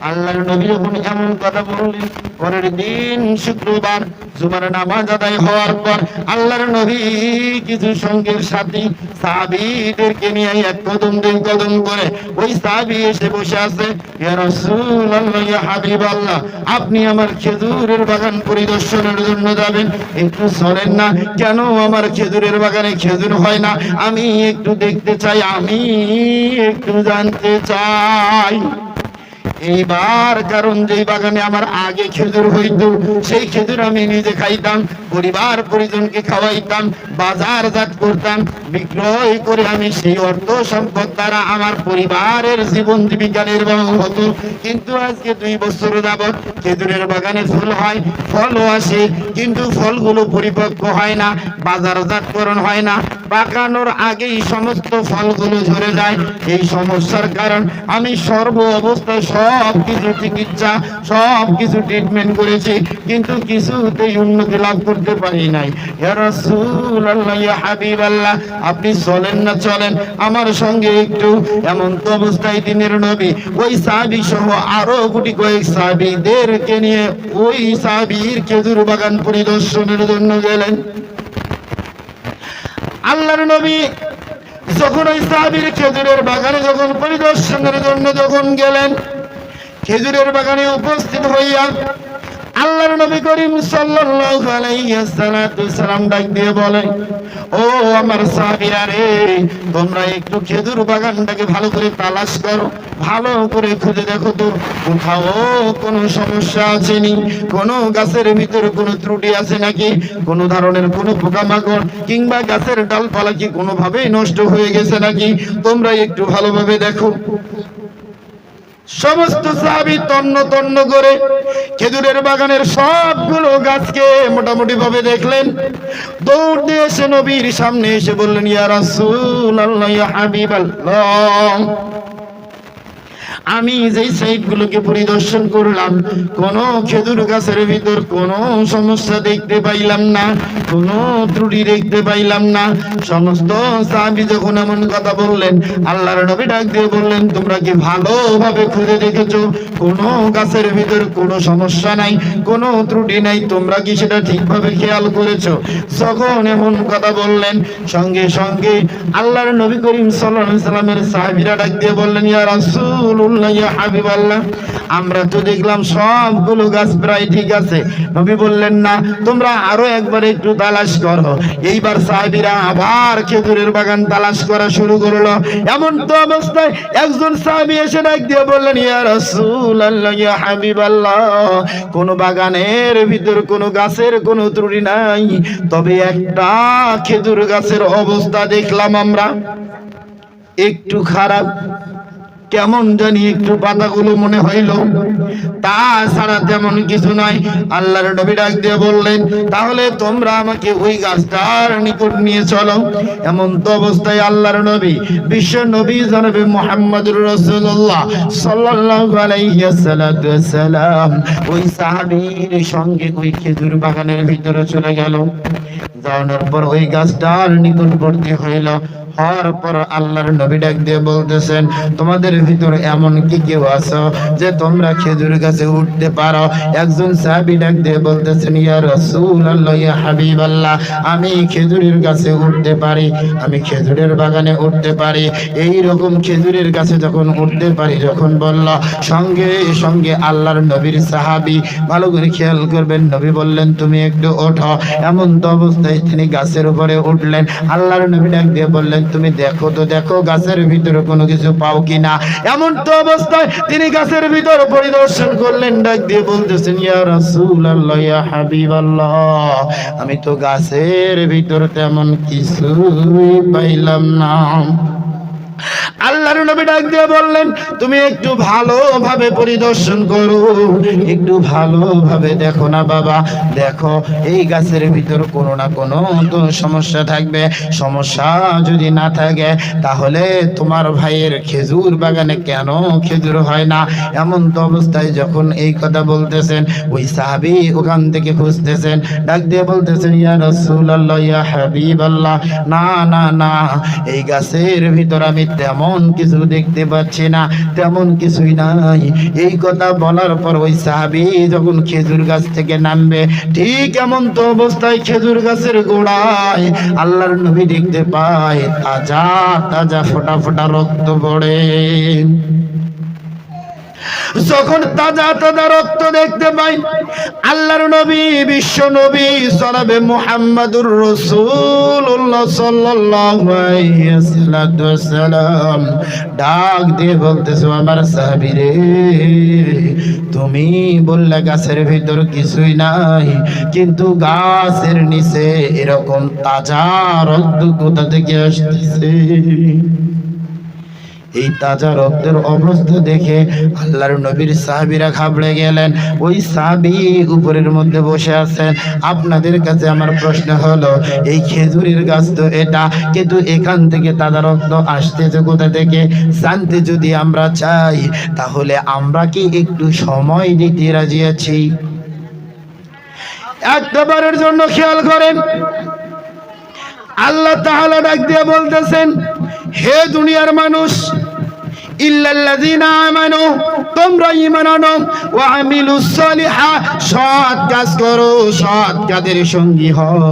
আল্লাহর নবী যখন এমন কথা বললেন, পরের দিন শুক্রবার জুমার নামাজ আদায় হওয়ার পর আল্লাহর নবী কিছু সঙ্গের সাথী সাহাবীদেরকে নিয়ে এক কদম দুই কদম করে ওই সাহাবী এসে বসে আছে। ইয়া রাসূলুল্লাহ ইয়া হাবিবাল্লাহ, আপনি আমার খেজুরের বাগান পরিদর্শনের জন্য যাবেন, একটু চলেন না। কেন আমার খেজুরের বাগানে খেজুর হয় না আমি একটু দেখতে চাই, আমি একটু জানতে চাই। এইবার কারণ যেই বাগানে আমার আগে খেজুর হইতো সেই খেজুর আমি নিজে খাইতাম, পরিবার পরিজনকে খাওয়াইতাম, বাজারজাত করতাম, বিক্রয় করে আমি সেই অর্থ সম্পদ দ্বারা আমার পরিবারের জীবন জীবিকা নির্বাহ হতো। কিন্তু আজকে 2 বছর যাবত খেজুরের বাগানে ফুল হয়, ফলও আসে, কিন্তু ফলগুলো পরিপক্ক হয় না, বাজারজাতকরণ হয় না, পাকানোর আগেই সমস্ত ফলগুলো ঝরে যায়। এই সমস্যার কারণ আমি সর্ব অবস্থায় সব কিছু চিকিৎসা, সব কিছু ট্রিটমেন্ট করেছি, কিন্তু কিছুতেই উন্নতি লাভ করতে পারি নাই। ইয়া রাসূলুল্লাহ ইয়া হাবিবাল্লাহ, আপনি চলেন না, চলেন আমার সঙ্গে একটু। এমন তো অবস্থায় দিনের নবী ওই সাহাবী সহ আরো গুটি কয়েক সাহাবীদেরকে নিয়ে ওই সাহাবীর খেজুর বাগান পরিদর্শনের জন্য গেলেন। আল্লাহর নবী যখন ওই সাহাবীর খেজুরের বাগানে যখন পরিদর্শনের জন্য যখন গেলেন, খেজুরের বাগানে উপস্থিত হইয়া আল্লাহর নবী করিম সাল্লাল্লাহু আলাইহি ওয়াসাল্লাম ডাক দিয়ে বলেন, ও আমার সাহাবীরা রে, তোমরা একটু খেজুর বাগানটাকে ভালো করে তালাশ করো, ভালো করে খুঁজে দেখো তো কোথাও কোনো সমস্যা আছে নি, কোনো গাছের ভিতরে কোনো ত্রুটি আছে নাকি, কোনো ধরনের কোনো পোকামাকড় কিংবা গাছের ডালপালা কি কোনোভাবেই নষ্ট হয়ে গেছে নাকি, তোমরা একটু ভালোভাবে দেখো। সমস্ত সাহাবী তন্ন তন্ন করে খেজুরের বাগানের সবগুলো গাছকে মোটামুটি ভাবে দেখলেন। দৌড় দিয়ে এসে নবীর সামনে এসে বললেন, ইয়া রাসূলুল্লাহ ইয়া হাবিবাল্লাহ, আমি যেই সাইটগুলোকে পরিদর্শন করলাম কোনো খেজুর গাছের ভিতর কোনো সমস্যা দেখতে পাইলাম না, কোনো ত্রুটি দেখতে পাইলাম না। সমস্ত সাহাবী যখন এমন কথা বললেন, আল্লাহর নবী ডাক দিয়ে বললেন, তোমরা কি ভালোভাবে খুঁজে দেখেছো কোনো গাছের ভিতর কোনো সমস্যা নাই, কোনো ত্রুটি নাই? তোমরা কি সেটা ঠিকভাবে খেয়াল করেছো? যখন এমন কথা বললেন সঙ্গে সঙ্গে আল্লাহর নবী করিম সাল্লাল্লাহু আলাইহি ওয়াসাল্লামের সাহাবীরা ডাক দিয়ে বললেন, ইয়া রাসূলুল্লাহ রাসূলুল্লাহ ইয়া হাবিবাল্লাহ, আমরা তো দেখলাম সবগুলো গাছ প্রায় ঠিক আছে। নবী বললেন না, তোমরা আরো একবার একটু তালাশ করো। এইবার সাহাবীরা আবার খেজুরের বাগান তালাশ করা শুরু করলো। এমন তো অবস্থায় একজন সাহাবী এসে ডাক দিয়ে বললেন, ইয়া রাসূলুল্লাহ ইয়া হাবিবাল্লাহ, কোন বাগানের ভিতর কোন গাছের কোন ত্রুটি নাই, তবে একটা খেজুর গাছের অবস্থা দেখলাম আমরা একটু খারাপ, কেমন জানি একটু পাতাগুলো মনে হইল, তাছাড়া তেমন কিছু নয়। আল্লাহর নবী ডাক দিয়ে বললেন, তাহলে তোমরা আমাকে ওই গাছটার নিকট নিয়ে চলো। এমন তো অবস্থায় আল্লাহর নবী, বিশ্ব নবী জনাবে মুহাম্মদুর রাসূলুল্লাহ সাল্লাল্লাহু আলাইহি ওয়াসাল্লাম ওই সাহাবীর সঙ্গে ওই খেজুর বাগানের ভিতরে চলে গেল। যাওয়ার পর ওই গাছটার নিকটবর্তী হইল। হওয়ার পর আল্লাহর নবী ডাক দিয়ে বলতেছেন, তোমাদের ভিতরে এমন কি কেউ আছো যে তোমরা খেজুর গাছে উঠতে পারো? একজন সাহাবী ডাক দিয়ে বলতেছেন, ইয়া রাসূলুল্লাহ ইয়া হাবিবাল্লাহ, আমি খেজুরের গাছে উঠতে পারি, আমি খেজুরের বাগানে উঠতে পারি। এই রকম খেজুরের গাছে যখন উঠতে পারি যখন বলল, সঙ্গে সঙ্গে আল্লাহর নবীর সাহাবী, ভালো করে খেয়াল করবেন, নবী বললেন তুমি একটু ওঠো। এমন তো অবস্থায় তিনি গাছের উপরে উঠলেন। আল্লাহর নবী ডাক দিয়ে বললেন, তুমি দেখো তো, দেখো গাছের ভিতরে কোনো কিছু পাও কিনা। এমন তো অবস্থায় তিনি গাছের ভিতর পরিদর্শন করলেন, ডাক দিয়ে বলতেছেন, ইয়া রাসূলুল্লাহ ইয়া হাবিবাল্লাহ, আমি তো গাছের ভিতর তেমন কিছুই পাইলাম না। আল্লাহর নবী ডাক দিয়ে বললেন, তুমি একটু ভালোভাবে পরিদর্শন করো, একটু ভালোভাবে দেখো না বাবা, দেখো এই গাছের ভিতর কোনো না কোনো তো সমস্যা থাকবে। সমস্যা যদি না থাকে তাহলে তোমার ভাইয়ের খেজুর বাগানে কেন খেজুর হয় না? এমন তো অবস্থায় যখন এই কথা বলতেছেন, ওই সাহাবী ওখান থেকে খুঁজতেছেন, ডাক দিয়ে বলতেছেন, ইয়া রাসূলুল্লাহ ইয়া হাবিবাল্লাহ, না না না, এই গাছের ভিতর আমি তেমন কিছু দেখতে পাচ্ছি না, তেমন কিছুই নাই। এই কথা বলার পর ওই সাহাবী যখন খেজুর গাছ থেকে নামবে, ঠিক এমন তো অবস্থায় খেজুর গাছের গোড়ায় আল্লাহর নবী দেখতে পায় তাজা তাজা ফোটা ফোটা রক্ত পড়ে। যখন তাজা তাজা রক্ত দেখতে পাই, আল্লাহর নবী, বিশ্ব নবী জনাবে মুহাম্মদুর রাসূলুল্লাহ সাল্লাল্লাহু আলাইহি ওয়াসাল্লাম ডাক দিয়ে বলতেছে, আমার সাহাবী রে, তুমি বললে গাছের ভিতর কিছুই নাই, কিন্তু গাছের নিচে এরকম তাজা রক্ত কোথা থেকে আসতেছে? এই তাজা রক্তের অবস্থা দেখে আল্লাহর নবীর সাহাবীরা ঘাবড়ে গেলেন। ওই সাহাবী উপরের মধ্যে বসে আছেন। আপনাদের কাছে আমার প্রশ্ন হলো, এই খেজুরের গাছ তো এটা, কিন্তু এখান থেকে তাজা রক্ত আসতেছে কোথা থেকে? জানতে যদি আমরা চাই তাহলে আমরা কি একটু সময় দিতে রাজি আছি? একবারের জন্য খেয়াল করেন, আল্লাহ তাআলা ডাক দিয়ে বলতেছেন, হে দুনিয়ার মানুষ, ইল্লাল্লাযীনা আমানু, তোমরা ঈমান আনো, ওয়া আমিলুস সালিহাত, সৎ কাজ করো, সৎ কাজের সঙ্গী হও।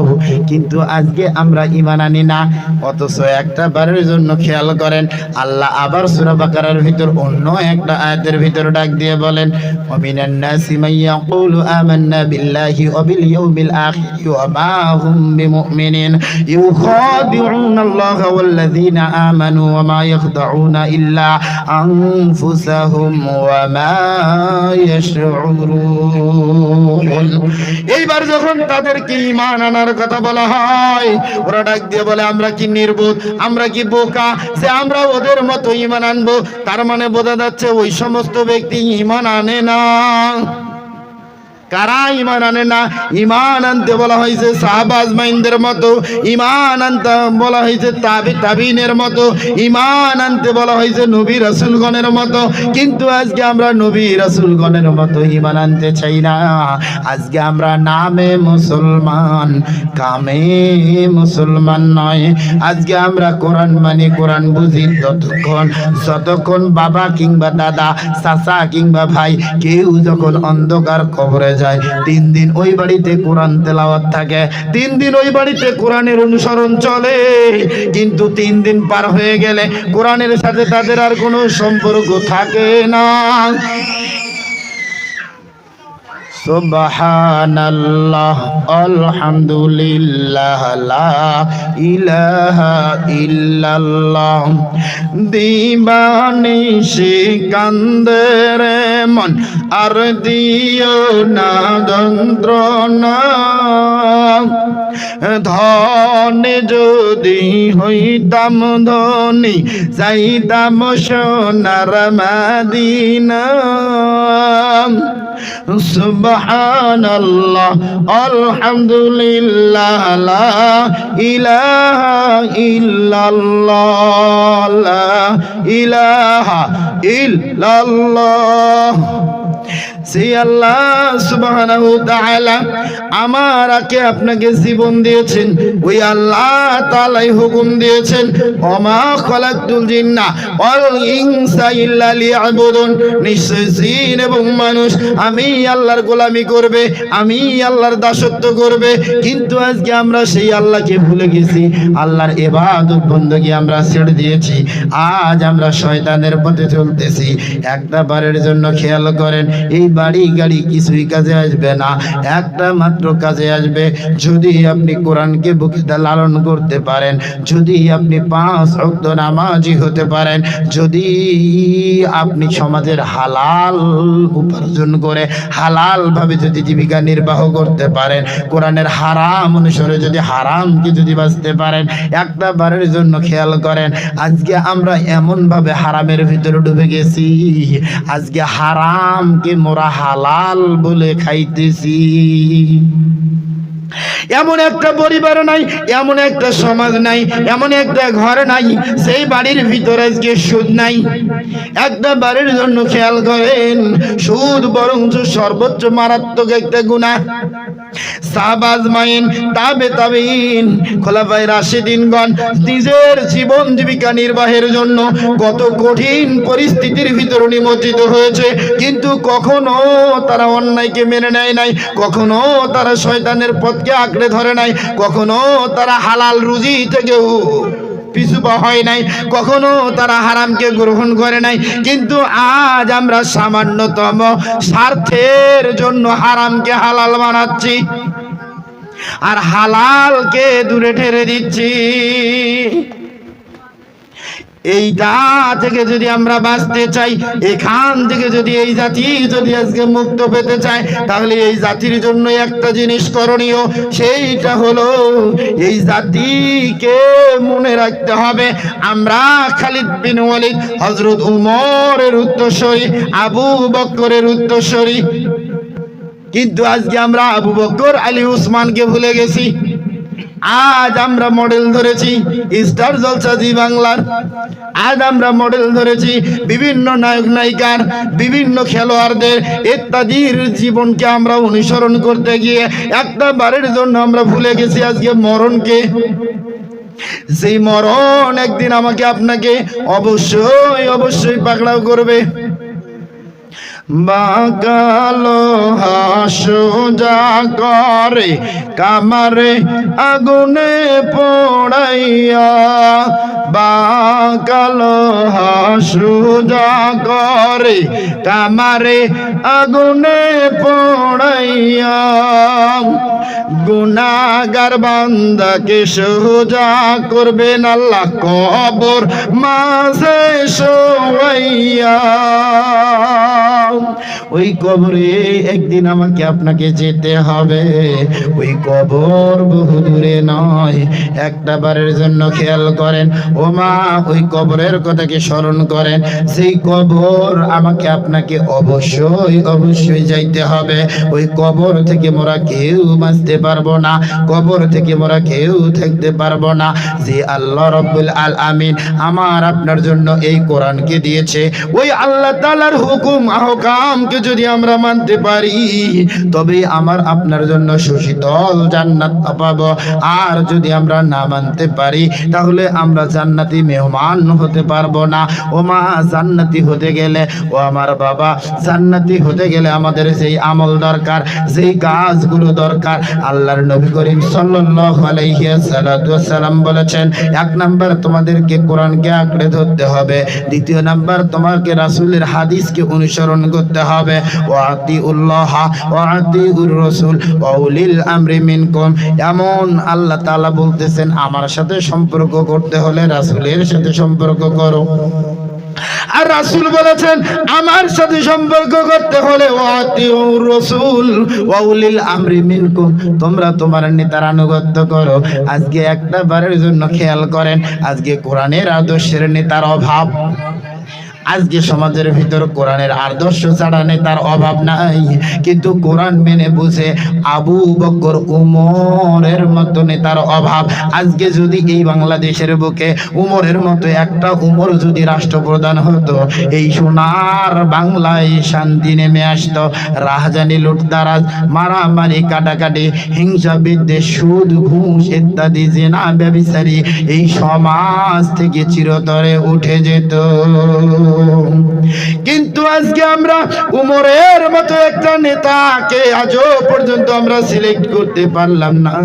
কিন্তু আজকে আমরা ঈমান আনি না। অথচ একটা বারের জন্য খেয়াল করেন, আল্লাহ আবার সূরা বাকারার ভিতর অন্য একটা আয়াতের ভিতর ডাক দিয়ে বলেন, ওয়া মিনান নাসি মান ইয়াকুলু আমান্না বিল্লাহি ওয়া বিল ইয়াউমিল আখির ওয়া মা হুম বিমুমিনিন ইউখাদিউনাল্লাহা ওয়াল্লাযীনা আমানু ওয়া মা ইয়াখদাউনা ইল্লা আনফুসাহুম ওয়া মা ইয়াশউরুন। এইবার যখন তাদেরকে ঈমান আনার কথা বলা হয়, ওরা ডাক দিয়ে বলে, আমরা কি নির্বোধ, আমরা কি বোকা যে আমরা ওদের মতো ঈমান আনবো? তার মানে বোঝা যাচ্ছে ওই সমস্ত ব্যক্তি ঈমান আনে না। কারা ঈমান আনে না? ঈমান আনতে বলা হয়েছে সাহাবা আজমাইনদের মতো, ঈমান আনতে বলা হয়েছে তাবিনের মতো, ঈমান আনতে বলা হয়েছে নবী রাসূলগণের মতো। কিন্তু আজকে আমরা নবী রাসূলগণের মতো ঈমান আনতে চাই না। আজকে আমরা নামে মুসলমান, কামে মুসলমান নয়। আজকে আমরা কোরআন মানি, কোরআন বুঝি যতক্ষণ বাবা কিংবা দাদা, চাচা কিংবা ভাই কেউ যখন অন্ধকার কবরে যায়, 3 দিন ওই বাড়িতে কোরআন তেলাওয়াত থাকে, 3 দিন ওই বাড়িতে কোরআনের অনুসরণ চলে। কিন্তু 3 দিন পার হয়ে গেলে কোরআনের সাথে তাদের আর কোনো সম্পর্ক থাকে না। সুবহানাল্লাহ, আলহামদুলিল্লাহ, লা ইলাহা ইল্লাল্লাহ। দিবানিশি কান্দে রে মন, আর দিও না যন্ত্রণা। ধনে যদি হইতাম ধনী, যাইতাম সোনার মদিনা। সুবহানাল্লাহ, আলহামদুলিল্লাহ, লা ইলাহা ইল্লাল্লাহ, লা ইলাহা ইল্লাল্লাহ। সেই আল্লাহ সুবহানাহু ওয়া তাআলা আমাকে আপনাকে জীবন দিয়েছেন, ওই আল্লাহ তাআলাই হুকুম দিয়েছেন, ওমা খালাকতুল জিন্না ওয়াল ইনসা ইল্লা লিয়াবুদুন। নিশ্চয় জিন এবং মানুষ আমি আল্লাহর গোলামি করবে, আমি আল্লাহর দাসত্ব করবে। কিন্তু আজকে আমরা সেই আল্লাহকে ভুলে গেছি, আল্লাহর ইবাদত বندگی আমরা ছেড়ে দিয়েছি। আজ আমরা শয়তানের পথে চলতেছি। একটা বারের জন্য খেয়াল করেন, এই বাড়ি গাড়ি কিছুই কাজে আসবে না, একটা মাত্র কাজে আসবে যদি আপনি কোরআনকে বুকে লালন করতে পারেন, যদি আপনি 5 ওয়াক্ত নামাজি হতে পারেন, যদি আপনি সমাজের হালাল উপার্জন করে হালাল ভাবে যদি জীবিকা নির্বাহ করতে পারেন, কোরআনের হারাম অনুসারে যদি হারামকে যদি বাঁচতে পারেন। একটা বারের জন্য খেয়াল করেন, আজকে আমরা এমন ভাবে হারামের ভিতরে ডুবে গেছি, আজকে হারামকে মোরা হালাল বলে খাইতেছি। এমন একটা পরিবার নাই, এমন একটা সমাজ নাই, এমন একটা ঘর নাই সেই বাড়ির ভিতরে আজকে সুদ নাই। একটা বাড়ির জন্য খেয়াল করেন, সুদ বরঞ্চ সর্বোচ্চ মারাত্মক একটা গুনাহ। সাহাবা আজমাইন, তাবেঈন, খোলাফায়ে রাশিদিনগণ নিজের জীবন জীবিকা নির্বাহের জন্য কত কঠিন পরিস্থিতির ভিতর নিমজ্জিত হয়েছে, কিন্তু কখনো তারা অন্যায়কে মেনে নেয় নাই, কখনো তারা শয়তানের পথকে আঁকড়ে ধরে নাই, কখনো তারা হালাল রুজি থেকেও পিছু পা হয় নাই, কখনো তারা হারামকে গ্রহণ করে নাই। কিন্তু আজ আমরা সামান্যতম স্বার্থের জন্য হারামকে হালাল বানাচ্ছি আর হালালকে দূরে ঠেলে দিচ্ছি। এইটা থেকে যদি আমরা বাঁচতে চাই, এখান থেকে যদি এই জাতি যদি আজকে মুক্ত পেতে চায়, তাহলে এই জাতির জন্য একটা জিনিস করণীয়, সেইটা হলো এই জাতিকে মনে রাখতে হবে আমরা খালিদ বিন ওয়ালিদ, হযরত উমরের উত্তরসূরি, আবু বকরের উত্তরসূরি। কিন্তু আজকে আমরা আবু বকর, আলী, উসমানকে ভুলে গেছি। আজ আমরা মডেল ধরেছি স্টার জলসা জি বাংলার, আজ আমরা মডেল ধরেছি বিভিন্ন নায়ক নায়িকার, বিভিন্ন খেলোয়াড়দের ইত্যাদির জীবনকে আমরা অনুসরণ করতে গিয়ে একটা বারের জন্য আমরা ভুলে গেছি আজকে মরণকে। সেই মরণ একদিন আমাকে আপনাকে অবশ্যই অবশ্যই পাকড়াও করবে। বাকালো হাসুজা করে কামারে আগুনে পোড়াইয়া, বাকালো হাসুজা করে কামারে আগুনে পোড়াইয়া, গুনাহগার বান্দাকে সোজা করবেন আল্লাহ কবর মাঝে শোয়াইয়া। ওই কবরে একদিন আমাকে আপনাকে যেতে হবে, ওই কবর বহু দূরে নয়। একটা বারের জন্য খেয়াল করেন, ও মা, ওই কবরের কথাকে স্মরণ করেন। সেই কবর আমাকে আপনাকে অবশ্যই অবশ্যই যাইতে হবে। ওই কবর থেকে মোরা কেউ বাঁচতে পারবো না, কবর থেকে মোরা কেউ থাকতে পারবো না। যে আল্লাহ রাব্বুল আলামিন আমার আপনার জন্য এই কোরআনকে দিয়েছে, ওই আল্লাহ তাআলার হুকুম আহকামকে যদি আমরা মানতে পারি তবে আমার আপনার জন্য সুশীতল জান্নাত পাবো। আর যদি আমরা না মানতে পারি তাহলে আমরা জান্নাতি মেহমান হতে পারবো না। ও মা, জান্নাতি হতে গেলে, ও আমার বাবা, জান্নাতি হতে গেলে আমাদের যেই আমল দরকার, যেই কাজগুলো দরকার, আল্লাহর নবী করিম সাল্লাল্লাহু আলাইহি ওয়াসাল্লাম বলেছেন, এক নাম্বার তোমাদেরকে কোরআনকে আঁকড়ে ধরতে হবে, দ্বিতীয় নাম্বার তোমাকে রাসূলের হাদিসকে অনুসরণ করতে হবে। ওয়া আতিউল্লাহ ওয়া আতিউর রাসূল ওয়া উলিল আমরি মিনকুম। এমন আল্লাহ তাআলা বলতেছেন, আমার সাথে সম্পর্ক করতে হলে রাসূলের সাথে সম্পর্ক করো। আর রাসূল বলেছেন, আমার সাথে সম্পর্ক করতে হলে ওয়া আতিউর রাসূল ওয়া উলিল আমরি মিনকুম, তোমরা তোমার নেতার আনুগত্য করো। আজকে একটা বারের জন্য খেয়াল করেন, আজকে কোরআনের আদর্শের নেতার অভাব। আজকে সমাজের ভিতর কোরআনের আদর্শ ছাড়া নেতার অভাব নাই, কিন্তু কোরআন মেনে বুঝে আবু বকর উমরের মতো নেতার অভাব। আজকে যদি এই বাংলাদেশের বুকে উমরের মতো একটা উমর যদি রাষ্ট্রপ্রধান হতো, এই সোনার বাংলায় শান্তি নেমে আসতো। রাহাজানি, লুটতারাজ, মারামারি, কাটাকাটি, হিংসা, বিদ্বেষ, সুদ, ঘুষ ইত্যাদি জিনা, ব্যভিচারী এই সমাজ থেকে চিরতরে উঠে যেত। কিন্তু আজকে আমরা উমরের মতো একটা নেতাকে আজও পর্যন্ত আমরা সিলেক্ট করতে পারলাম না।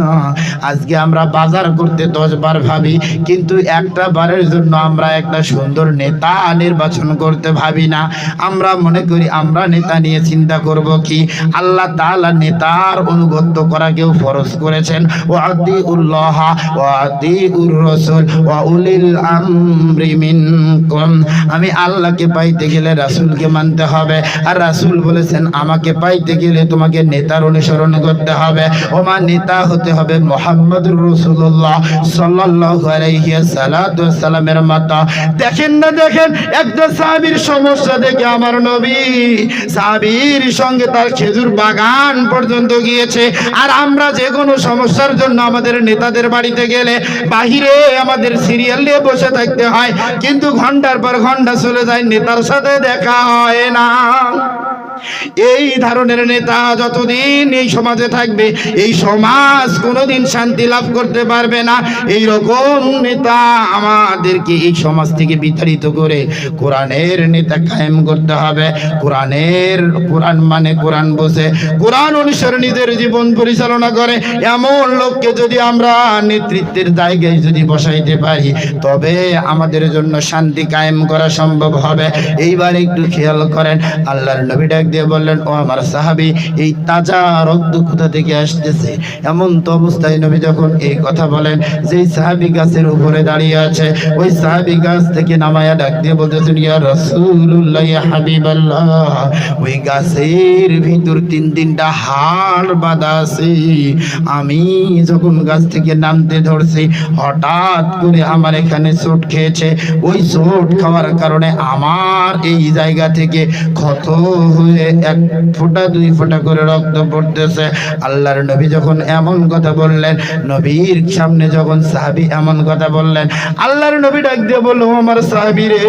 আজকে আমরা বাজার করতে 10 বার ভাবি, কিন্তু একটা বারের জন্য আমরা একটা সুন্দর নেতা নির্বাচন করতে ভাবি না। আমরা মনে করি আমরা নেতা নিয়ে চিন্তা করব কি? আল্লাহ তাআলা নেতার অনুগত্য করাকেও ফরজ করেছেন, ওয়া আতিউল্লাহ ওয়া আতিউর রাসূল ওয়া উলিল আমরি মিনকুম। আমি আল্লাহকে পাইতে গেলে রাসূলকে মানতে হবে, আর রাসূল বলেছেন আমাকে পাইতে গেলে তোমাকে নেতার অনুসরণ করতে হবে। ওমা, নেতা হতে হবে মুহাম্মদুর রাসূলুল্লাহ সাল্লাল্লাহু আলাইহি ওয়াসাল্লামের মতো। দেখেন না, দেখেন একটা সাহাবীর সমস্যা দেখে আমার নবী সাহাবীর সঙ্গে তার খেজুর বাগান পর্যন্ত গিয়েছে। আর আমরা যে কোনো সমস্যার জন্য আমাদের নেতাদের বাড়িতে গেলে বাহিরে আমাদের সিরিয়াল নিয়ে বসে থাকতে হয়, কিন্তু ঘন্টার পর ঘন্টা চলে যায়, নেতার সাথে দেখা হয় না। এই ধরনের নেতা যতদিন এই সমাজে থাকবে, এই সমাজ কোনোদিন শান্তি লাভ করতে পারবে না। এই রকম নেতা আমাদেরকে এই সমাজ থেকে বিতাড়িত করে কোরআনের নেতা কায়েম করতে হবে। কোরআন মানে কোরআন বসে কোরআন অনুসারে নিজের জীবন পরিচালনা করে এমন লোককে যদি আমরা নেতৃত্বের জায়গায় যদি বসাইতে পারি, তবে আমাদের জন্য শান্তি কায়েম করা সম্ভব হবে। এইবার একটু খেয়াল করেন, আল্লাহর নবী ডাক দিয়ে বললেন, ও আমার সাহাবী, এই তাজা রক্ত কোথা থেকে আসতেছে? এমন তো অবস্থায় নবী যখন এই কথা বলেন, যেই সাহাবী গাছের উপরে দাঁড়িয়ে আছে, ওই সাহাবী গাছ থেকে নামায়া ডাক দিয়ে বলতেছেন, ইয়া রাসূলুল্লাহ, ইয়া হাবিবাল্লাহ, ওই গাছের ভিতর 3টা হাড় বাঁধা আছে। আমি যখন গাছ থেকে নামতে ধরছি, হঠাৎ করে আমার এখানে চোট খেয়েছে। ওই চোট খাওয়ার কারণে আমার এই জায়গা থেকে ক্ষত হয়ে 1 ফোঁটা 2 ফোঁটা করে রক্ত পড়তেছে। আল্লাহর নবী যখন এমন কথা বললেন, নবীর সামনে যখন সাহাবী এমন কথা বললেন, আল্লাহর নবী ডাক দিয়ে বলল, আমার সাহাবী রে,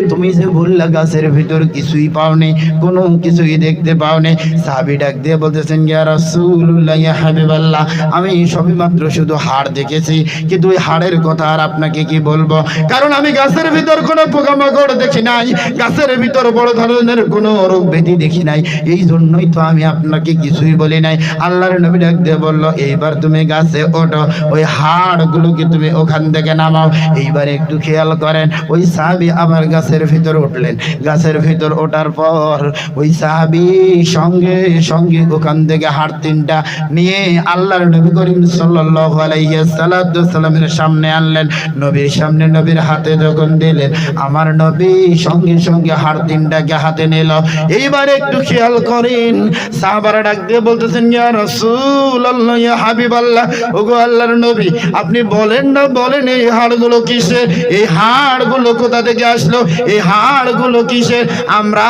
তুমি যে বললা গাছের ভিতর কিছুই পাওনি, কোনো কিছুই দেখতে পাওনি। সাহাবী ডাক দিয়ে বলতেছেন, ইয়া রাসূলুল্লাহ, ইয়া হাবিবাল্লাহ, আমি সবেমাত্র শুধু হাড় দেখেছি, কিন্তু ওই হাড়ের কথা আর আপনাকে কি বলবো, কারণ আমি গাছের ভিতর কোনো পোকামাকড় দেখি নাই, গাছের ভিতর বড় ধরনের কোনো রোগ ব্যাধি দেখি নাই, এই জন্যই তো আমি আপনাকে কিছুই বলি নাই। আল্লাহর নবী ডাক দিয়ে বলল, এইবার তুমি গাছে ওঠো, ওই হাড়গুলোকে তুমি ওখান থেকে নামাও। এইবার একটু খেয়াল করেন, ওই সাহাবী আবার গাছের ভিতর উঠলেন। গাছের ভিতর ওঠার পর ওই সাহাবী সঙ্গে সঙ্গে ওখান থেকে হাড় 3টা নিয়ে আল্লাহর নবী করিম সাল্লাল্লাহু আলাইহি ওয়াসাল্লামের সামনে আনলেন। নবীর সামনে নবীর হাতে যখন দিলেন, আমার নবী সঙ্গে সঙ্গে হাড় 3টাকে হাতে নিল। এইবার একটু খেয়াল করেন, সাহাবারা ডাক দিয়ে বলতেছেন, ইয়া রাসূলুল্লাহ, ইয়া হাবিবাল্লাহ, ওগো আল্লাহর নবী, আপনি বলেন না, বলেন এই হাড়গুলো কিসের? এই হাড়গুলো কোথা থেকে আসলো? এই হাড়গুলো কিসের? আমরা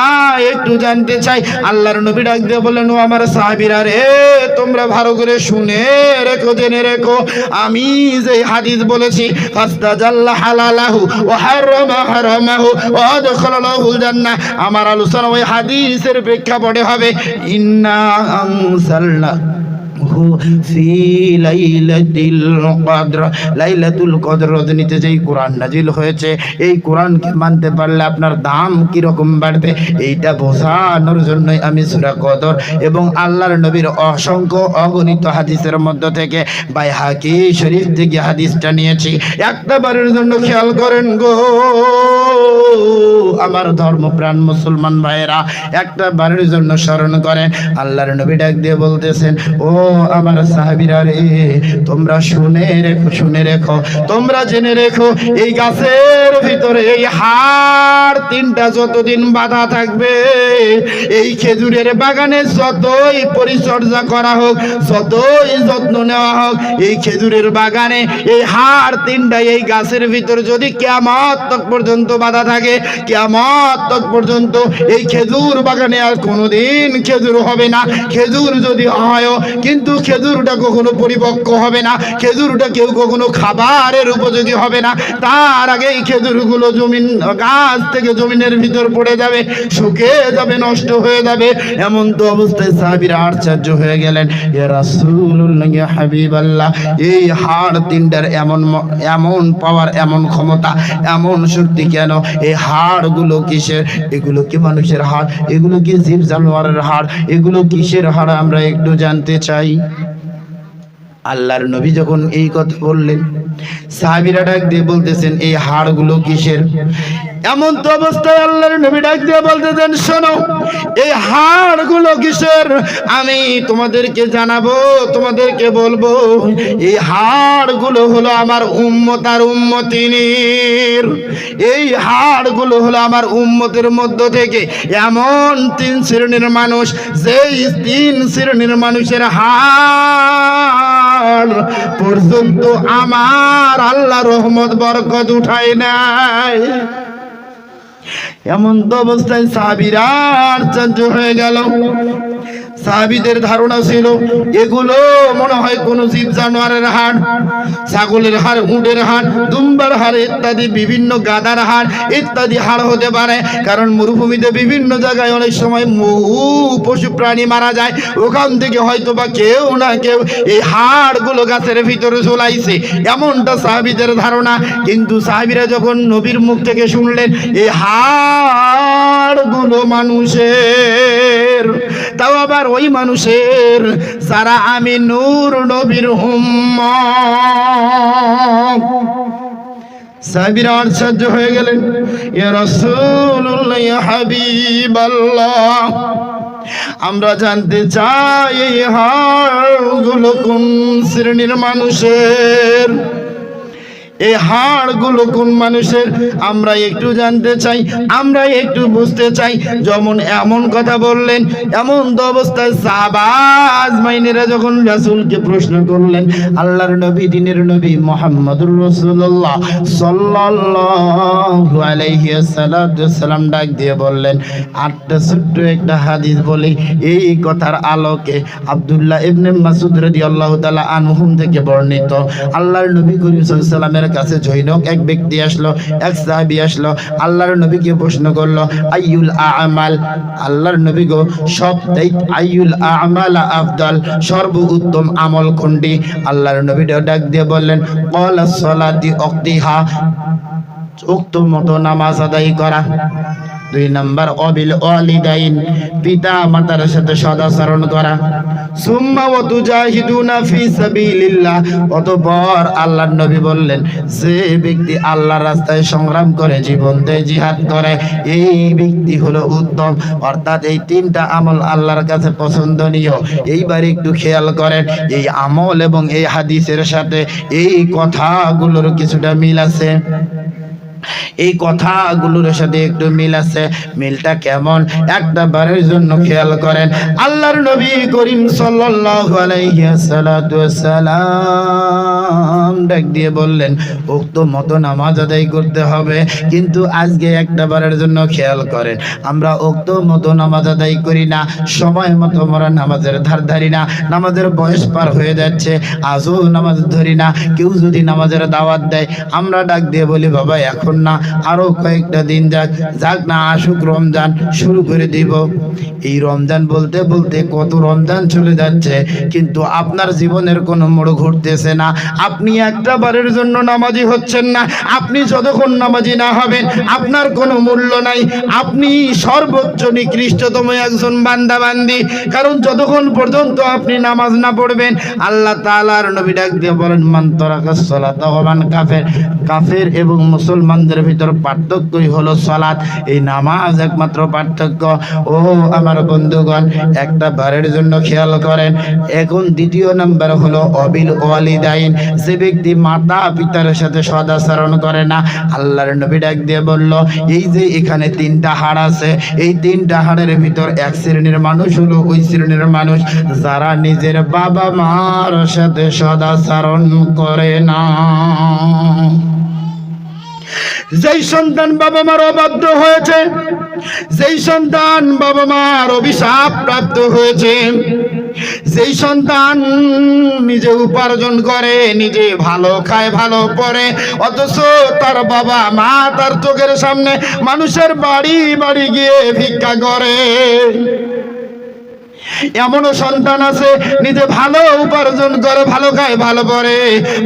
একটু জানতে চাই। আল্লাহর নবী ডাক দিয়ে বললেন, ও আমার সাহাবীরা রে, তোমরা ভালো করে শুনে রেখো, জেনে রেখো, আমি যে হাদিস বলেছি, ফাস্তাজাল্লা হালালাহু ওয়া হারামা হারামাহু ওয়া আদখালাহুল জান্নাহ, আমার আলোচনা ওই হাদিসের প্রেক্ষিতে প্রেক্ষাপটে হবে ইন্না আনজালনা ফি লাইলাতুল কদর, লাইলাতুল কদর রজনীতে যেই কোরআন নাজিল হয়েছে, এই কোরআনকে মানতে পারলে আপনার দাম কি রকম বাড়বে, এইটা বোঝানোর জন্যই আমি সূরা কদর এবং আল্লাহর নবীর অসংখ্য অগণিত হাদিসের মধ্য থেকে বাইহাকি শরীফ থেকে হাদিসটা নিয়েছি। একটা বারের জন্য খেয়াল করেন গো আমার ধর্মপ্রাণ মুসলমান ভাইয়েরা, একটা বারের জন্য স্মরণ করেন। আল্লাহর নবী ডাক দিয়ে বলতেছেন, ও আমার সাহাবীরা রে, তোমরা শুনে রেখো, তোমরা জেনে রেখো, এই গাছের ভিতরে এই হাড় তিনটা যতদিন বাঁধা থাকবে, এই খেজুরের বাগানে যতই পরিচর্যা করা হোক, যতই যত্ন নেওয়া হোক, এই খেজুরের বাগানে এই হাড় তিনটা এই গাছের ভিতর যদি কিয়ামত তক পর্যন্ত বাঁধা থাকে, কিয়ামত তক পর্যন্ত এই খেজুর বাগানে আর কোনোদিন খেজুর হবে না। খেজুর যদি হয় কিন্তু খেজুরটা কখনো পরিপক্ক হবে না, খেজুরটা কেউ কখনো খাবারের উপযোগী হবে না। তার আগে এই খেজুরগুলো জমিন গাছ থেকে জমিনের ভিতর পড়ে যাবে, শুকিয়ে যাবে, নষ্ট হয়ে যাবে। এমন তো অবস্থায় সাহাবীরা আশ্চর্য হয়ে গেলেন, ইয়া রাসূলুল্লাহ, ইয়া হাবিবাল্লাহ, এই হাড় তিনটার এমন পাওয়ার, এমন ক্ষমতা, এমন শক্তি কেন? এই হাড়গুলো কিসের? এগুলো কি মানুষের হাড়? এগুলো কি জীব জানোয়ারের হাড়? এগুলো কিসের হাড় আমরা একটু জানতে চাই। আল্লাহর নবী যখন এই কথা বললেন, সাহাবীরা ডাক দিয়ে বলতেছেন, এই হাড়গুলো কিসের? এমন তো অবস্থায় আল্লাহর নবী ডাক দিয়ে বলতেছেন, শোনো, এই হাড়গুলো কিসের আমি তোমাদেরকে জানাবো, তোমাদেরকে বলবো। এই হাড়গুলো হলো আমার উম্মত আর উম্মতিনীর। এই হাড়গুলো হলো আমার উম্মতের মধ্য থেকে এমন তিন শ্রেণীর মানুষ, যেই তিন শ্রেণীর মানুষের হাড় পর্যন্ত আমার আল্লাহ রহমত বরকত উঠায় নাই। এমন তো অবস্থায় সাহাবীরা আশ্চর্য হয়ে গেল। সাহাবীদের ধারণা ছিল এগুলো মনে হয় কোন জীব জানোয়ারের হাড়, ছাগলের হাড়, উটের হাড়, দুম্বার হাড় ইত্যাদি, বিভিন্ন গাধার হাড় ইত্যাদি হাড় হতে পারে। কারণ মরুভূমিতে বিভিন্ন জায়গায় অনেক সময় বহু পশু প্রাণী মারা যায়, ওখান থেকে হয়তো বা কেউ না কেউ এই হাড়গুলো গাছের ভিতরে ঝোলাইছে, এমনটা সাহাবীদের ধারণা। কিন্তু সাহাবীরা যখন নবীর মুখ থেকে শুনলেন এই হাড়গুলো মানুষের, তাও আবার ওই মানুষের যারা আমি নূর নবীর উম্মত, সাহাবীরা আশ্চর্য হয়ে গেলেন, ইয়া রাসূলুল্লাহ, ইয়া হাবিবাল্লাহ, আমরা জানতে চাই এই হাড়গুলো কোন শ্রেণীর মানুষের, এই হাড়গুলো কোন মানুষের আমরা একটু জানতে চাই, আমরা একটু বুঝতে চাই। যেমন এমন কথা বললেন, এমন তো অবস্থায় সাহাবা আজমাইনেরা যখন রাসূলকে প্রশ্ন করলেন, আল্লাহর নবী, দিনের নবী মুহাম্মদুর রাসূলুল্লাহ সাল্লাল্লাহু আলাইহি ওয়াসাল্লাম ডাক দিয়ে বললেন, আটটা ছোট্ট একটা হাদিস বলি। এই কথার আলোকে আব্দুল্লাহ ইবনে মাসউদ রাদিয়াল্লাহু তাআলা আনহু থেকে বর্ণিত, আল্লাহর নবী করিম সাল্লাল্লাহু আলাইহি ওয়াসাল্লামের কাছে জৈনক এক ব্যক্তি আসলো, এক সাহাবী আসলো, আল্লাহর নবীকে প্রশ্ন করলো, আইয়ুল আমাল, আল্লাহর নবী গো, সবচাইতে আইয়ুল আমাল আফদাল, সর্বোত্তম আমল কোনটি? আল্লাহর নবী ডাক দিয়ে বললেন, ক্বালা সালাতি ওয়াক্তিহা, উক্ত মতো নামাজ আদায় করা। 2 নাম্বার অবিল ওয়ালিদাইন, পিতা মাতার সাথে সদাচরণ করা। সুম্মা ওয়া তুজাহিদুনা ফি সাবিলিল্লাহ, অতঃপর আল্লাহর নবী বললেন, যে ব্যক্তি আল্লাহর রাস্তায় সংগ্রাম করে, জীবন দেয়, জিহাদ করে, এই ব্যক্তি হলো উত্তম। অর্থাৎ এই তিনটা আমল আল্লাহর কাছে পছন্দনীয়। এইবার একটু খেয়াল করেন, এই আমল এবং এই হাদিসের সাথে এই কথাগুলোর কিছুটা মিল আছে। এই কথাগুলোর সাথে একটু মিল আছে। মিলটা কেমন? একটা বারের জন্য খেয়াল করেন, আল্লাহর নবী করিম সাল্লাল্লাহু আলাইহি ওয়াসাল্লাম ডাক দিয়ে বললেন, উক্ত মতো নামাজ আদায় করতে হবে। কিন্তু আজকে একটা বারের জন্য খেয়াল করেন, আমরা উক্ত মতো নামাজ আদায় করি না, সময় মতো আমরা নামাজের ধার ধারি না, নামাজের বয়স পার হয়ে যাচ্ছে, আজও নামাজ ধরি না। কেউ যদি নামাজের দাওয়াত দেয়, আমরা ডাক দিয়ে বলি, বাবা এখন না, আরো কয়েকটা দিন যাক, যাক না আসুক রমজান, শুরু করে দিব। এই রমজান বলতে বলতে কত রমজান চলে যাচ্ছে, কিন্তু আপনার জীবনের কোনো মোড় ঘুরতেছে না। আপনি একটা বারের জন্য নামাজি হচ্ছেন না। আপনি যতক্ষণ নামাজি না হবেন আপনার কোনো মূল্য নাই। আপনি সর্বোচ্চ নিকৃষ্টতম একজন বান্দা বান্দি, কারণ যতক্ষণ পর্যন্ত আপনি নামাজ না পড়বেন। আল্লাহ তাআলার নবী ডাক দিয়ে বলেন, মান তারাকাস সালাতা ওয়া মান কাফের। কাফের এবং মুসলমানদের ভিতর পার্থক্যই হলো সালাত, এই নামাজ একমাত্র পার্থক্য। ও আমার বন্ধুগণ, একটা বারের জন্য খেয়াল করেন। এখন দ্বিতীয় নাম্বার হলো অবিল ওয়ালিদাইন, যে ব্যক্তি মাতা পিতার সাথে সদাচরণ করে না। আল্লাহর নবী ডাক দিয়ে বলল, এই যে এখানে তিনটা হাড় আছে, এই তিনটা হাড়ের ভিতর এক শ্রেণীর মানুষ হলো ওই শ্রেণীর মানুষ যারা নিজের বাবা মার সাথে সদাচরণ করে না। যেই সন্তান বাবা মার অবাধ্য হয়েছে, যেই সন্তান বাবা মার অভিশাপ প্রাপ্ত হয়েছে, যেই সন্তান নিজে উপার্জন করে, নিজে ভালো খায়, ভালো পরে, অথচ তার বাবা মা তার চোখের সামনে মানুষের বাড়ি বাড়ি গিয়ে ভিক্ষা করে। এমনও সন্তান আছে নিজে ভালো উপার্জন করে, ভালো খায়, ভালো পরে,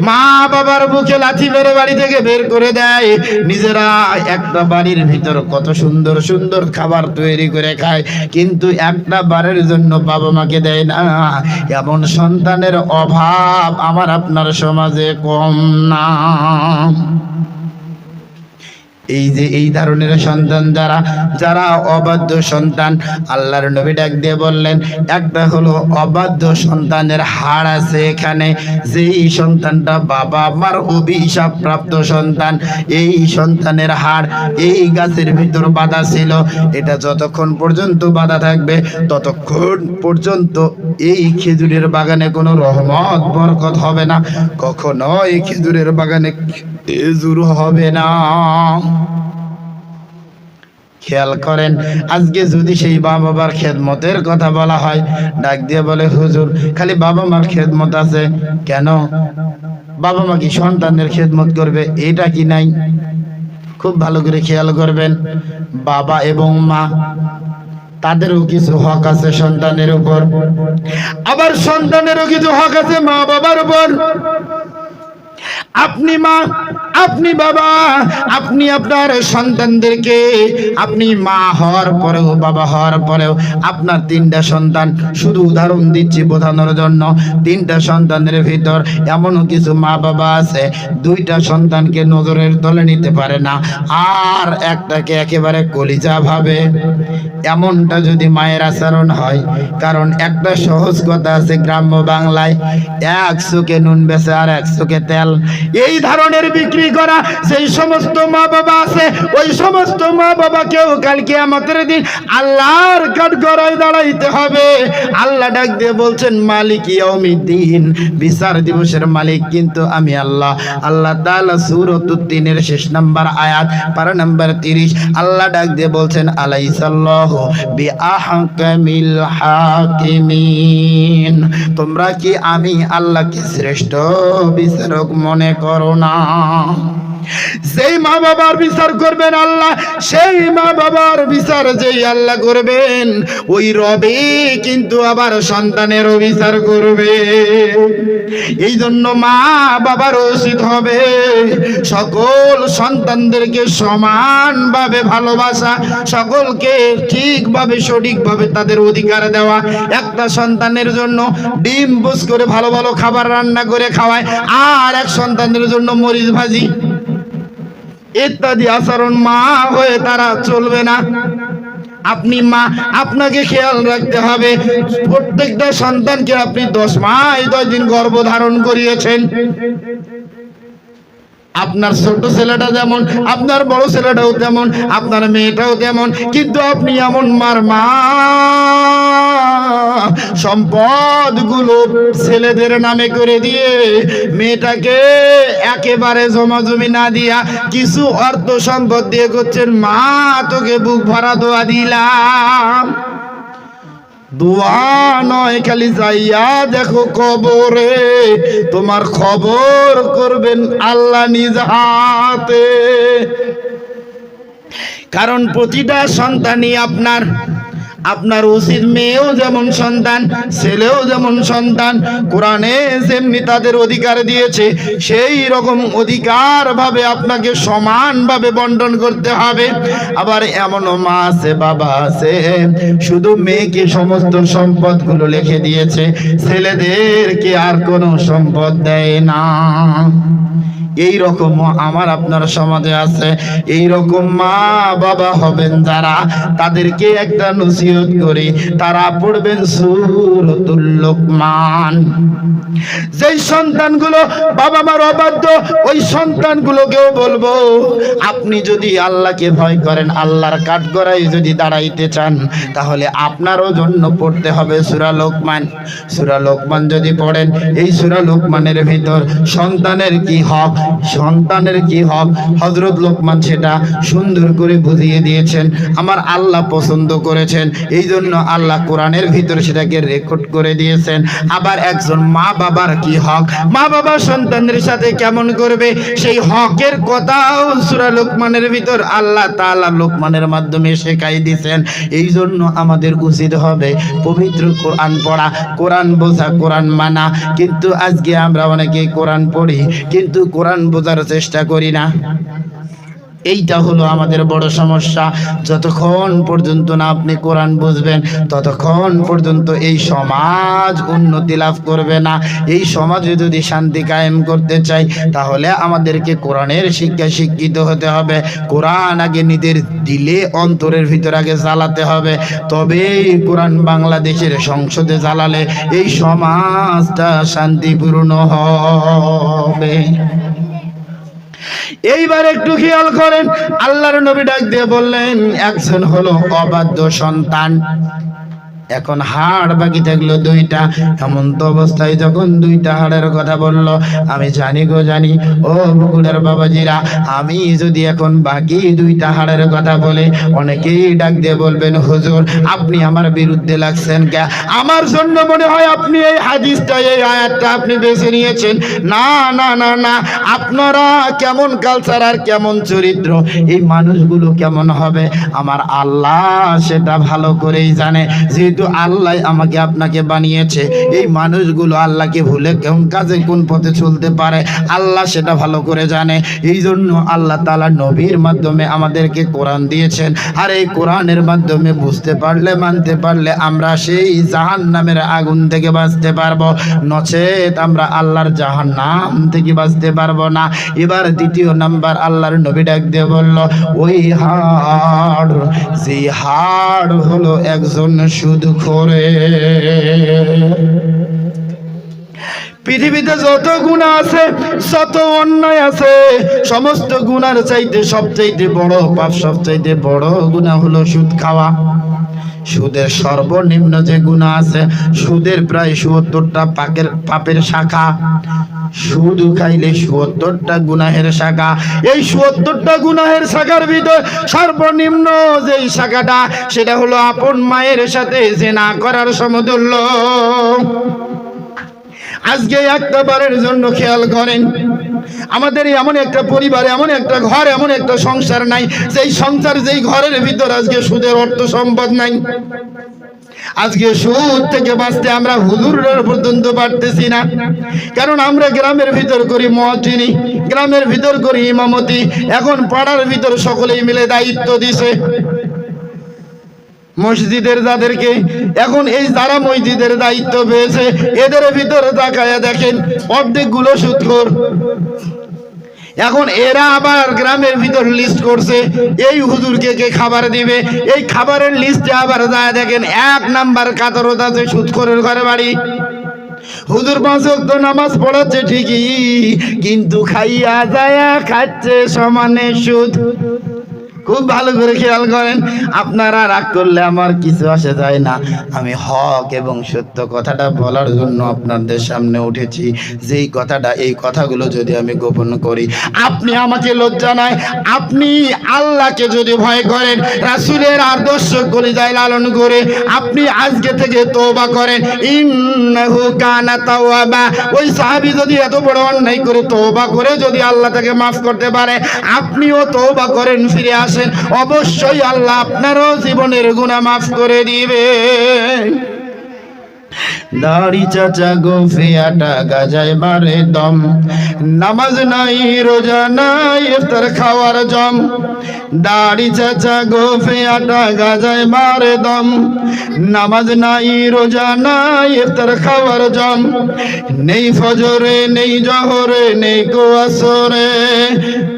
মা বাবার বুকে লাথি মেরে বাড়ি থেকে বের করে দেয়। নিজেরা একটা বাড়ির ভিতর কত সুন্দর সুন্দর খাবার তৈরি করে খায়, কিন্তু একটা বারের জন্য বাবা মাকে দেয় না। এমন সন্তানের অভাব আমার আপনার সমাজে কম না। এই যে এই ধরনের সন্তান যারা যারা অবাধ্য সন্তান, আল্লাহর নবী ডাক দিয়ে বললেন, একটা হলো অবাধ্য সন্তানের হাড় আছে এখানে, যেই সন্তানটা বাবা মার অভিশাপ প্রাপ্ত সন্তান, এই সন্তানের হাড় এই গাছের ভিতর বাঁধা ছিল। এটা যতক্ষণ পর্যন্ত বাঁধা থাকবে ততক্ষণ পর্যন্ত এই খেজুরের বাগানে কোনো রহমত বরকত হবে না, কখনো এই খেজুরের বাগানে খেজুর হবে না। খেয়াল করেন, আজকে যদি সেই বাবা বাবার খেদমতের কথা বলা হয়, ডাক দিয়ে বলে, হুজুর খালি বাবা মার খেদমত আছে কেন? বাবা মা কি সন্তানের খেদমত করবে? এটা কি নাই? খুব ভালো করে খেয়াল করবেন, বাবা এবং মা তাদেরও কিছু হক আছে সন্তানের উপর, আবার সন্তানেরও কিছু হক আছে মা বাবার উপর। আপনি মা, আপনি বাবা, আপনি আপনার সন্তানদেরকে, আপনি মা হওয়ার পরেও বাবা হওয়ার পরেও আপনার তিনটা সন্তান, শুধু উদাহরণ দিচ্ছি বোঝানোর জন্য, তিনটা সন্তানের ভিতর এমনও কিছু মা বাবা আছে দুইটা সন্তানকে নজরের তলে নিতে পারে না, আর একটাকে একেবারে কলিজা ভাবে। এমনটা যদি মায়ের আচরণ হয়, কারণ একটা সহজ কথা আছে গ্রাম্য বাংলায়, এক চোখে নুন বেচে আর এক চোখে তেল। এই ধরনের বিক্রি করা সেই সমস্ত মা বাবা আছে, ওই সমস্ত মা বাবাকেও কাল কিয়ামতের দিন আল্লাহর কাঠগড়ায় দাঁড়াইতে হবে। আল্লাহ ডাক দিয়ে বলছেন, মালিক ইয়াউমিদ্দিন, বিচার দিবসের মালিক কিন্তু আমি আল্লাহ। আল্লাহ তাআলা সূরাতুত তিনের শেষ নাম্বার আয়াত, পারা নাম্বার 30, আল্লাহ ডাক দিয়ে বলছেন, আলাইসাল্লাহু বিআহকামিল হাকিমিন। তোমরা কি আমি আল্লাহকে শ্রেষ্ঠ বিচারক মনে করো না? যেই মা বাবার বিচার করবেন আল্লাহ, সেই মা বাবার বিচার যেই আল্লাহ করবেন, ওই রবে কিন্তু আবার সন্তানেরও বিচার করবে। এই জন্য মা বাবার উচিত হবে সকল সন্তানদেরকে সমানভাবে ভালোবাসা, সকলকে ঠিকভাবে সঠিকভাবে তাদের অধিকার দেওয়া। একটা সন্তানের জন্য ডিম বুঝ করে ভালো ভালো খাবার রান্না করে খাওয়ায়, আর এক সন্তানের জন্য মরিচ ভাজি ইত্যাদি আচরণ মা হয়ে তারা চলবে না। আপনি মা, আপনাকে খেয়াল রাখতে হবে, প্রত্যেকটা সন্তানকে আপনি 10 মাস 10 দিন গর্ভধারণ করিয়েছেন। আপনার ছোট ছেলেটা যেমন, আপনার বড় ছেলেটাও তেমন, আপনার মেয়েটাও তেমন, কিন্তু আপনি এমন মার মা, সম্পদগুলো ছেলেদের নামে করে দিয়ে মেয়েটাকে একেবারে জমাজমি না দিয়া কিছু অর্থ সম্পদ দিয়ে করছেন, মা তোকে বুক ভরা দোয়া দিলাম। দোয়া নয়, খালি যাইয়া দেখো কবরে, তোমার খবর করবেন আল্লাহ নিজ হাতে। কারণ প্রতিটা সন্তানই আপনার। আপনার উচিত মেয়েও যেমন সন্তান, ছেলেও যেমন সন্তান। কোরআনে যেমনি তাদের অধিকার দিয়েছে, সেই রকম অধিকার ভাবে আপনাকে সমানভাবে বন্টন করতে হবে। আবার এমনও মা আছে, বাবা আছে, শুধু মেয়েকে সমস্ত সম্পদগুলো লিখে দিয়েছে, ছেলেদেরকে আর কোনো সম্পদ দেয় না। এই রকম আমার আপনার সমাজে আছে। এই রকম মা বাবা হবেন যারা, তাদেরকে একটা নসিহত করি, তারা পড়বেন সূরাতুল লোকমান। যেই সন্তানগুলো বাবা মার অবাধ্য, ওই সন্তানগুলোকেও বলবো, আপনি যদি আল্লাহকে ভয় করেন, আল্লাহর কাঠগড়ায় যদি দাঁড়াইতে চান, তাহলে আপনারও জন্য পড়তে হবে সূরা লোকমান। সূরা লোকমান যদি পড়েন, এই সূরা লোকমানের ভিতর সন্তানের কি হক, সন্তানের কি হক, হযরত লোকমান সেটা সুন্দর করে বুঝিয়ে দিয়েছেন। আমার আল্লাহ পছন্দ করেছেন, এই জন্য আল্লাহ কোরআনের ভিতর সেটাকে রেকর্ড করে দিয়েছেন। আবার একজন মা বাবার কি হক, মা বাবা সন্তানদের সাথে কেমন করবে, সেই হকের কথাও সূরা লোকমানের ভিতর আল্লাহ তাআলা লোকমানের মাধ্যমে শেখাই দিয়েছেন। এই জন্য আমাদের উচিত হবে পবিত্র কোরআন পড়া, কোরআন বোঝা, কোরআন মানা। কিন্তু আজকে আমরা অনেকেই কোরআন পড়ি, কিন্তু কোরআন বোঝার চেষ্টা করি না। এইটা হলো আমাদের বড় সমস্যা। যতক্ষণ পর্যন্ত না আপনি কোরআন বুঝবেন, ততক্ষণ পর্যন্ত এই সমাজ উন্নতি লাভ করবে না। এই সমাজে যদি শান্তি কায়েম করতে চাই, তাহলে আমাদেরকে কোরআনের শিক্ষায় শিক্ষিত হতে হবে। কোরআন আগে নিজের দিলে, অন্তরের ভিতর আগে জ্বালাতে হবে, তবেই কোরআন বাংলাদেশের সংসদে জ্বালালে এই সমাজটা শান্তিপূর্ণ হবে। এইবার একটু খেয়াল করেন, আল্লাহর নবী ডাক দিয়ে বললেন, একজন হলো অবাধ্য সন্তান। এখন হাড় বাকি থাকলো দুইটা। এমন তো অবস্থায় যখন দুইটা হাড়ের কথা বললো, আমি জানি গো জানি ও বগুড়ার বাবাজিরা, আমি যদি এখন বাকি দুইটা হাড়ের কথা বলে, অনেকেই ডাক দিয়ে বলবেন, হুজুর আপনি আমার বিরুদ্ধে লাগছেন কে? আমার জন্য মনে হয় আপনি এই হাদিসটা, এই আয়াতটা আপনি বেছে নিয়েছেন। না না না না, আপনারা কেমন কালচার আর কেমন চরিত্র, এই মানুষগুলো কেমন হবে, আমার আল্লাহ সেটা ভালো করেই জানে। যেহেতু আল্লাহ আমাকে আপনাকে বানিয়েছে, এই মানুষগুলো আল্লাহকে ভুলে কোন কাজে কোন পথে চলতে পারে, আল্লাহ সেটা ভালো করে জানে। এই জন্য আল্লাহ তাআলা নবীর মাধ্যমে আমাদেরকে কোরআন দিয়েছেন। আর এই কোরআনের মাধ্যমে বুঝতে পারলে, মানতে পারলে আমরা সেই জাহান্নামের আগুন থেকে বাঁচতে পারবো, নচেত আমরা আল্লাহর জাহান্নাম থেকে বাঁচতে পারবো না। এবার দ্বিতীয় নাম্বার, আল্লাহর নবী ডাক দিয়ে বলল, ওই হাড়, যে হাড় হলো একজন সুদখোর। পৃথিবীতে যত গুনাহ আছে, যত অন্যায় আছে, সমস্ত গুনার চাইতে সবচাইতে বড় পাপ, সবচাইতে বড় গুনাহ হলো সুদ খাওয়া। সুদের সর্বনিম্ন যে গুনাহ আছে, সুদের প্রায় ৭৪টা পাপের শাখা। সুদ খাইলে ৭৪টা গুনাহের শাখা। এই ৭৪টা গুনাহের শাখার ভিতর সর্বনিম্ন যেই শাখাটা, সেটা হলো আপন মায়ের সাথে জিনা করার সমতুল্য। আজকে একটা বারের জন্য খেয়াল করেন, আমাদের এমন একটা পরিবার, এমন একটা ঘর, এমন একটা সংসার নাই, যেই সংসার, যেই ঘরের ভিতর আজকে সুদের অর্থ সম্পদ নাই। আজকে সুদ থেকে বাঁচতে আমরা হুজুরের পর্যন্ত পারতেছি না। কারণ আমরা গ্রামের ভিতর করি মুয়াজ্জিনি, গ্রামের ভিতর করি ইমামতি। এখন পাড়ার ভিতর সকলেই মিলে দায়িত্ব দিছে মসজিদের যাদেরকে। এখন এই যারা মসজিদের দায়িত্ব পেয়েছে, এদের ভিতরে তাকায়া দেখেন অর্ধেকগুলো সুদখোর। এখন এরা আবার গ্রামের ভিতর লিস্ট করছে, এই হুজুরকে কে খাবার দিবে। এই খাবারের লিস্টে আবার যায় দেখেন ১ নাম্বার কাতারত আছে সুদখোরের ঘরে বাড়ি। হুজুর ৫ ওয়াক্ত নামাজ পড়াচ্ছে ঠিকই, কিন্তু খাইয়া যায়া খাচ্ছে সমানে সুদ। খুব ভালো করে খেয়াল করেন, আপনারা রাগ করলে আমার কিছু আসে যায় না। আমি হক এবং সত্য কথাটা বলার জন্য আপনাদের সামনে উঠেছি। যেই কথাটা, এই কথাগুলো যদি আমি গোপন করি, আপনি আমাকে লজ্জা নয়, আপনি আল্লাহকে যদি ভয় করেন, রাসূলের আদর্শ কলিজায় লালন করে আপনি আজকে থেকে তওবা করেন, ইন্নাহু কানা তাওয়াবা। ওই সাহাবী যদি এত বড় অন্যায় করে তওবা করে যদি আল্লাহ তাকে মাফ করতে পারে, আপনিও তওবা করেন, ফিরে আসেন, অবশ্যই আল্লাহ আপনারও জীবনের গুনাহ মাফ করে দিবে। দাড়ি চাচা গোফিয়াটা গাজায় মারে দম, নামাজ নাই রোজা নাই ইফতার খাওয়ার জম। দাড়ি চাচা গোফিয়াটা গাজায় মারে দম, নামাজ নাই রোজা নাই ইফতার খাওয়ার জম। নেই ফজরে নেই জহরে নেই গো আসরে,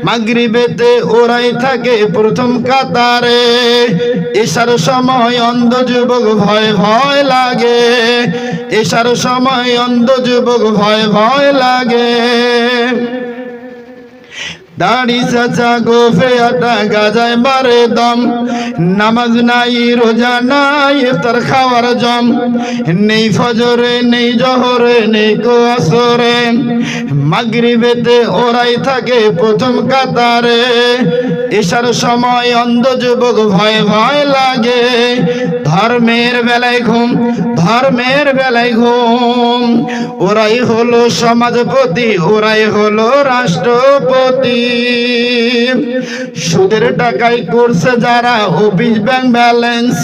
মাগরিবেতে ওরাই থাকে প্রথম কাতারে। এশার সময় অন্ধ যুবক ভয় ভয় লাগে, এশার সময় অন্ধ যুবক ভয় ভয় লাগে। দাড়ি চাচা গোফিয়াটা গাজায় মারে দম, নামাজ নাই রোজা নাই ইফতার খাওয়ার জম। নেই ফজরে নেই জহরে নেই গো আসরে, মাগরিবেতে ওরাই থাকে প্রথম কাতারে। এশার সময় অন্ধ যুবক ভয় ভয় লাগে, ধর্মের বেলায় ঘুম ধর্মের বেলায় ঘুম। ওরাই হলো সমাজপতি, ওরাই হলো রাষ্ট্রপতি। সুদের টাকায় করছে যারা অফিস ব্যাংক ব্যালেন্স,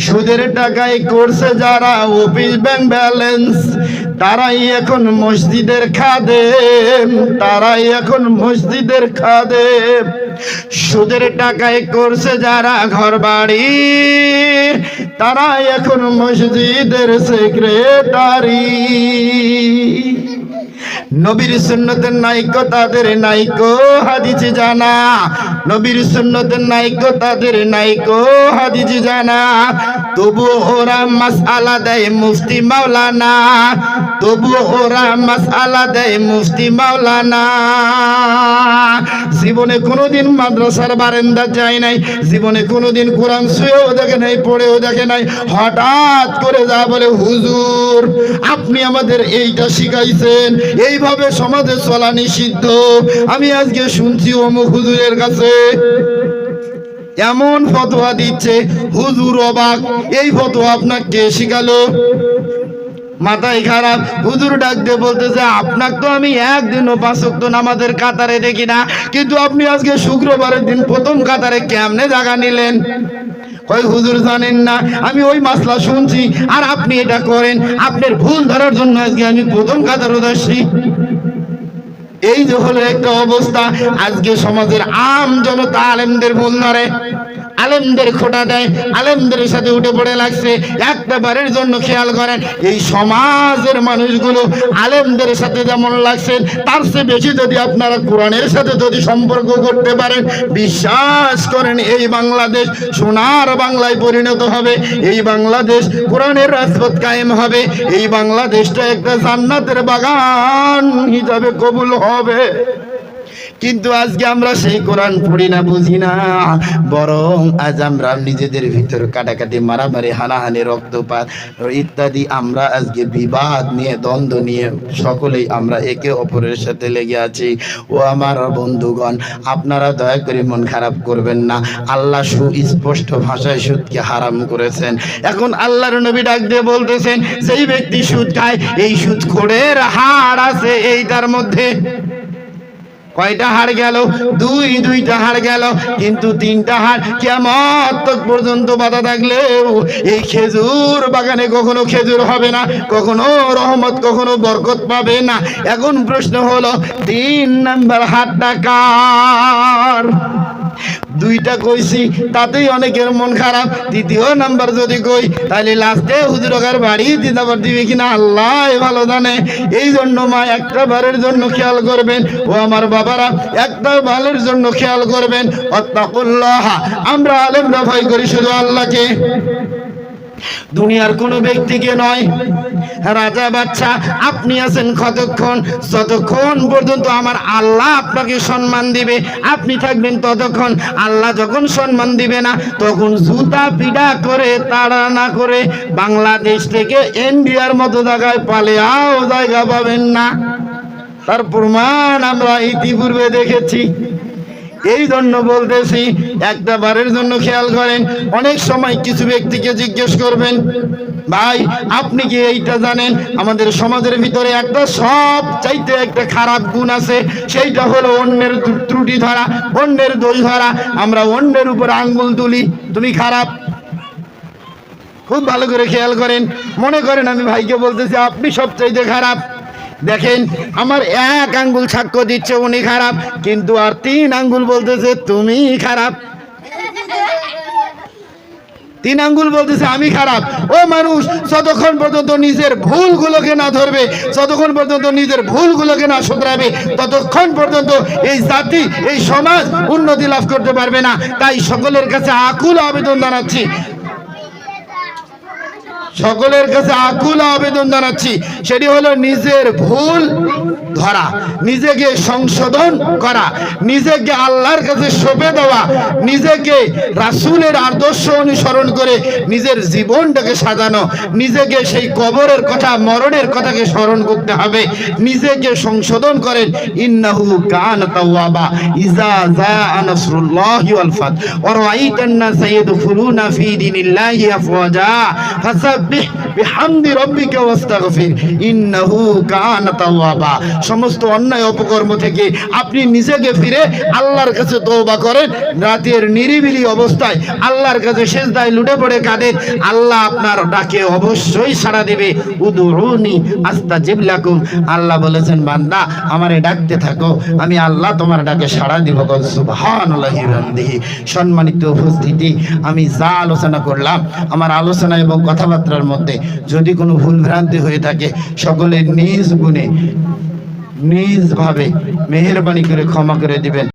সুদের টাকায় করছে যারা অফিস ব্যাংক ব্যালেন্স, তারাই এখন মসজিদের খাদেম, তারাই এখন মসজিদের খাদেম। সুদের টাকায় করছে যারা ঘর বাড়ি, তারাই এখন মসজিদের সেক্রেটারি। নবীর সুন্নতের নাইকো তাদের নাইকো হাদিস জানা, নবীর সুন্নতের নাইকো তাদের নাইকো হাদিস জানা। তবু ওরা মাসআলা দেয় মুফতি মাওলানা, তবু ওরা মাসআলা দেয় মুফতি মাওলানা। জীবনে কোনোদিন মাদ্রাসার বারান্দা যায় নাই, জীবনে কোনোদিন কোরআন ছুঁয়েও দেখে নাই, পড়েও দেখে নাই। হঠাৎ করে যা বলে, হুজুর আপনি আমাদের এইটা শিখাইছেন, এইভাবে সমাজে চলা নিষিদ্ধ। আমি আজকে শুনছি অমুক হুজুরের কাছে এমন ফতোয়া দিচ্ছে, হুজুর অবাক, এই ফতোয়া আপনাকে কে শিখালো? মাথায় খারাপ। হুজুর ডাক দিয়ে বলতেছে, আপনাকে তো আমি একদিনও 5 ওয়াক্ত নামাজের কাতারে দেখি না, কিন্তু আপনি আজকে শুক্রবারের দিন প্রথম কাতারে কেমনে জায়গা নিলেন? কই হুজুর জানেন না, আমি ওই মাসলা শুনছি আর আপনি এটা করেন, আপনার ভুল ধরার জন্য আজকে আমি প্রথম কাতারে আসছি। এই যে হলো একটা অবস্থা। আজকে সমাজের আম জনতা আলেমদের ভুল ধরে, আলেমদের খোটা দেয়, আলেমদের সাথে উঠে পড়ে লাগছে। একটা বারের জন্য খেয়াল করেন, এই সমাজের মানুষগুলো আলেমদের সাথে যেমন লাগছে, তার চেয়ে বেশি যদি আপনারা কোরআনের সাথে যদি সম্পর্ক করতে পারেন, বিশ্বাস করেন এই বাংলাদেশ সোনার বাংলায় পরিণত হবে, এই বাংলাদেশ কোরআনের রাজপথ কায়েম হবে, এই বাংলাদেশটা একটা জান্নাতের বাগান হিসাবে কবুল হবে। কিন্তু আজকে আমরা সেই কোরআন পড়ি না, বুঝি না, বরং আজ আমরা নিজেদের ভিতর কাটাকাটি, মারামারি, হানাহানি, রক্তপাত ইত্যাদি, আমরা আজকে বিবাদ নিয়ে, দ্বন্দ্ব নিয়ে সকলেই আমরা একে অপরের সাথে লেগে আছি। ও আমার বন্ধুগণ, আপনারা দয়া করে মন খারাপ করবেন না। আল্লাহ সুস্পষ্ট ভাষায় সুদকে হারাম করেছেন। এখন আল্লাহর নবী ডাক দিয়ে বলতেছেন, সেই ব্যক্তি সুদ খায়, এই সুদখোরের হাড় আছে এইটার মধ্যে। কয়টা হাড় গেল? দুইটা হাড় গেল, কিন্তু 3টা হাড় কিয়ামত পর্যন্ত বাধা থাকলেও এই খেজুর বাগানে কখনো খেজুর হবে না, কখনো রহমত, কখনো বরকত পাবে না। এখন প্রশ্ন হলো, 3 নাম্বার হাড়টা কার? 2টা কইছি, তাতেই অনেকের মন খারাপ। 3য় নাম্বার যদি কই, তাহলে লাস্টে হুজুরকার বাড়ি দিদাবার দিবে কিনা আল্লাহ ভালো জানে। এই জন্য মা, একটা বারের জন্য খেয়াল করবেন, ও আমার বাবারা একটা বারের জন্য খেয়াল করবেন, আত্তাকুল্লাহ। আমরা আলেমরা ভয় করি শুধু আল্লাহকে, দুনিয়ার কোনো ব্যক্তিকে নয়। রাজা বাদশা আপনি আছেন কতক্ষণ? যতক্ষণ পর্যন্ত আমার আল্লাহ আপনাকে সম্মান দিবে আপনি থাকবেন ততক্ষণ। আল্লাহ যখন সম্মান দিবে না তখন জুতা পিটা করে তাড়া না করে বাংলাদেশ থেকে ইন্ডিয়ার মতো জায়গায় পালিয়েও জায়গা পাবেন না। তার প্রমাণ আমরা ইতিপূর্বে দেখেছি। এই জন্য বলতেছি, একটা বারের জন্য খেয়াল করেন। অনেক সময় কিছু ব্যক্তিকে জিজ্ঞেস করবেন, ভাই আপনি কি এইটা জানেন আমাদের সমাজের ভিতরে একটা সব চাইতে একটা খারাপ গুণ আছে, সেইটা হলো অন্যের ত্রুটি ধরা, অন্যের দোষ ধরা। আমরা অন্যের উপর আঙ্গুল তুলি, তুমি খারাপ। খুব ভালো করে খেয়াল করেন। মনে করেন আমি ভাইকে বলতেছি আপনি সবচাইতে খারাপ। দেখেন আমার এক আঙ্গুল সাক্ষ্য দিচ্ছে উনি খারাপ, কিন্তু আর 3 আঙ্গুল বলতেছে তুমি খারাপ। 3 আঙ্গুল বলতেছে আমি খারাপ। ও মানুষ, যতক্ষণ পর্যন্ত নিজের ভুলগুলোকে না ধরবে, যতক্ষণ পর্যন্ত নিজের ভুলগুলোকে না শুধরাবে, ততক্ষণ পর্যন্ত এই জাতি, এই সমাজ উন্নতি লাভ করতে পারবে না। তাই সকলের কাছে আকুল আবেদন জানাচ্ছি, সকলের কাছে আকুল আবেদন জানাচ্ছি, সেটি হলো নিজের ভুল ধরা, নিজেকে সংশোধন করা, নিজেকে আল্লাহর কাছে সঁপে দেওয়া, নিজেকে রাসূলের আদর্শ অনুসরণ করে নিজের জীবনটাকে সাজানো, নিজেকে সেই কবরের কথা, মরণের কথাকে স্মরণ করতে হবে। নিজেকে সংশোধন করেন। ইন্নাহু কানা তাওয়াবা ইজা জাআ নাসরুল্লাহি ওয়াল ফাত ওয়া রাআইতান নাসা ইয়াদখুলুনা ফি দীনিল্লাহি আফওয়াজা ফাসাব্বিহ বিহামদি রাব্বিকা ওয়াস্তাগফির ইন্নাহু কানা তাওয়াবা। সমস্ত অন্যায় অপকর্ম থেকে আপনি নিজেকে ফিরে আল্লাহর কাছে তওবা করেন। রাতের নিরিবিলি অবস্থায় আল্লাহর কাছে সিজদায় লুটে পড়ে কাঁদেন। আল্লাহ আপনার ডাকে অবশ্যই সাড়া দেবে। উদউনি আস্তাজিব লাকুম। আল্লাহ বলেছেন বান্দা আমারে ডাকতে থাকো, আমি আল্লাহ তোমার ডাকে সাড়া দিব। সুবহানাল্লাহি ওয়া বিহামদিহি। সম্মানিত উপস্থিতি, আমি যা আলোচনা করলাম, আমার আলোচনা এবং কথাবার্তার মধ্যে যদি কোনো ভুল ভ্রান্তি হয়ে থাকে সকলে নিজ গুণে নিজ ভাবে মেহেরবানি করে ক্ষমা করে দিবেন।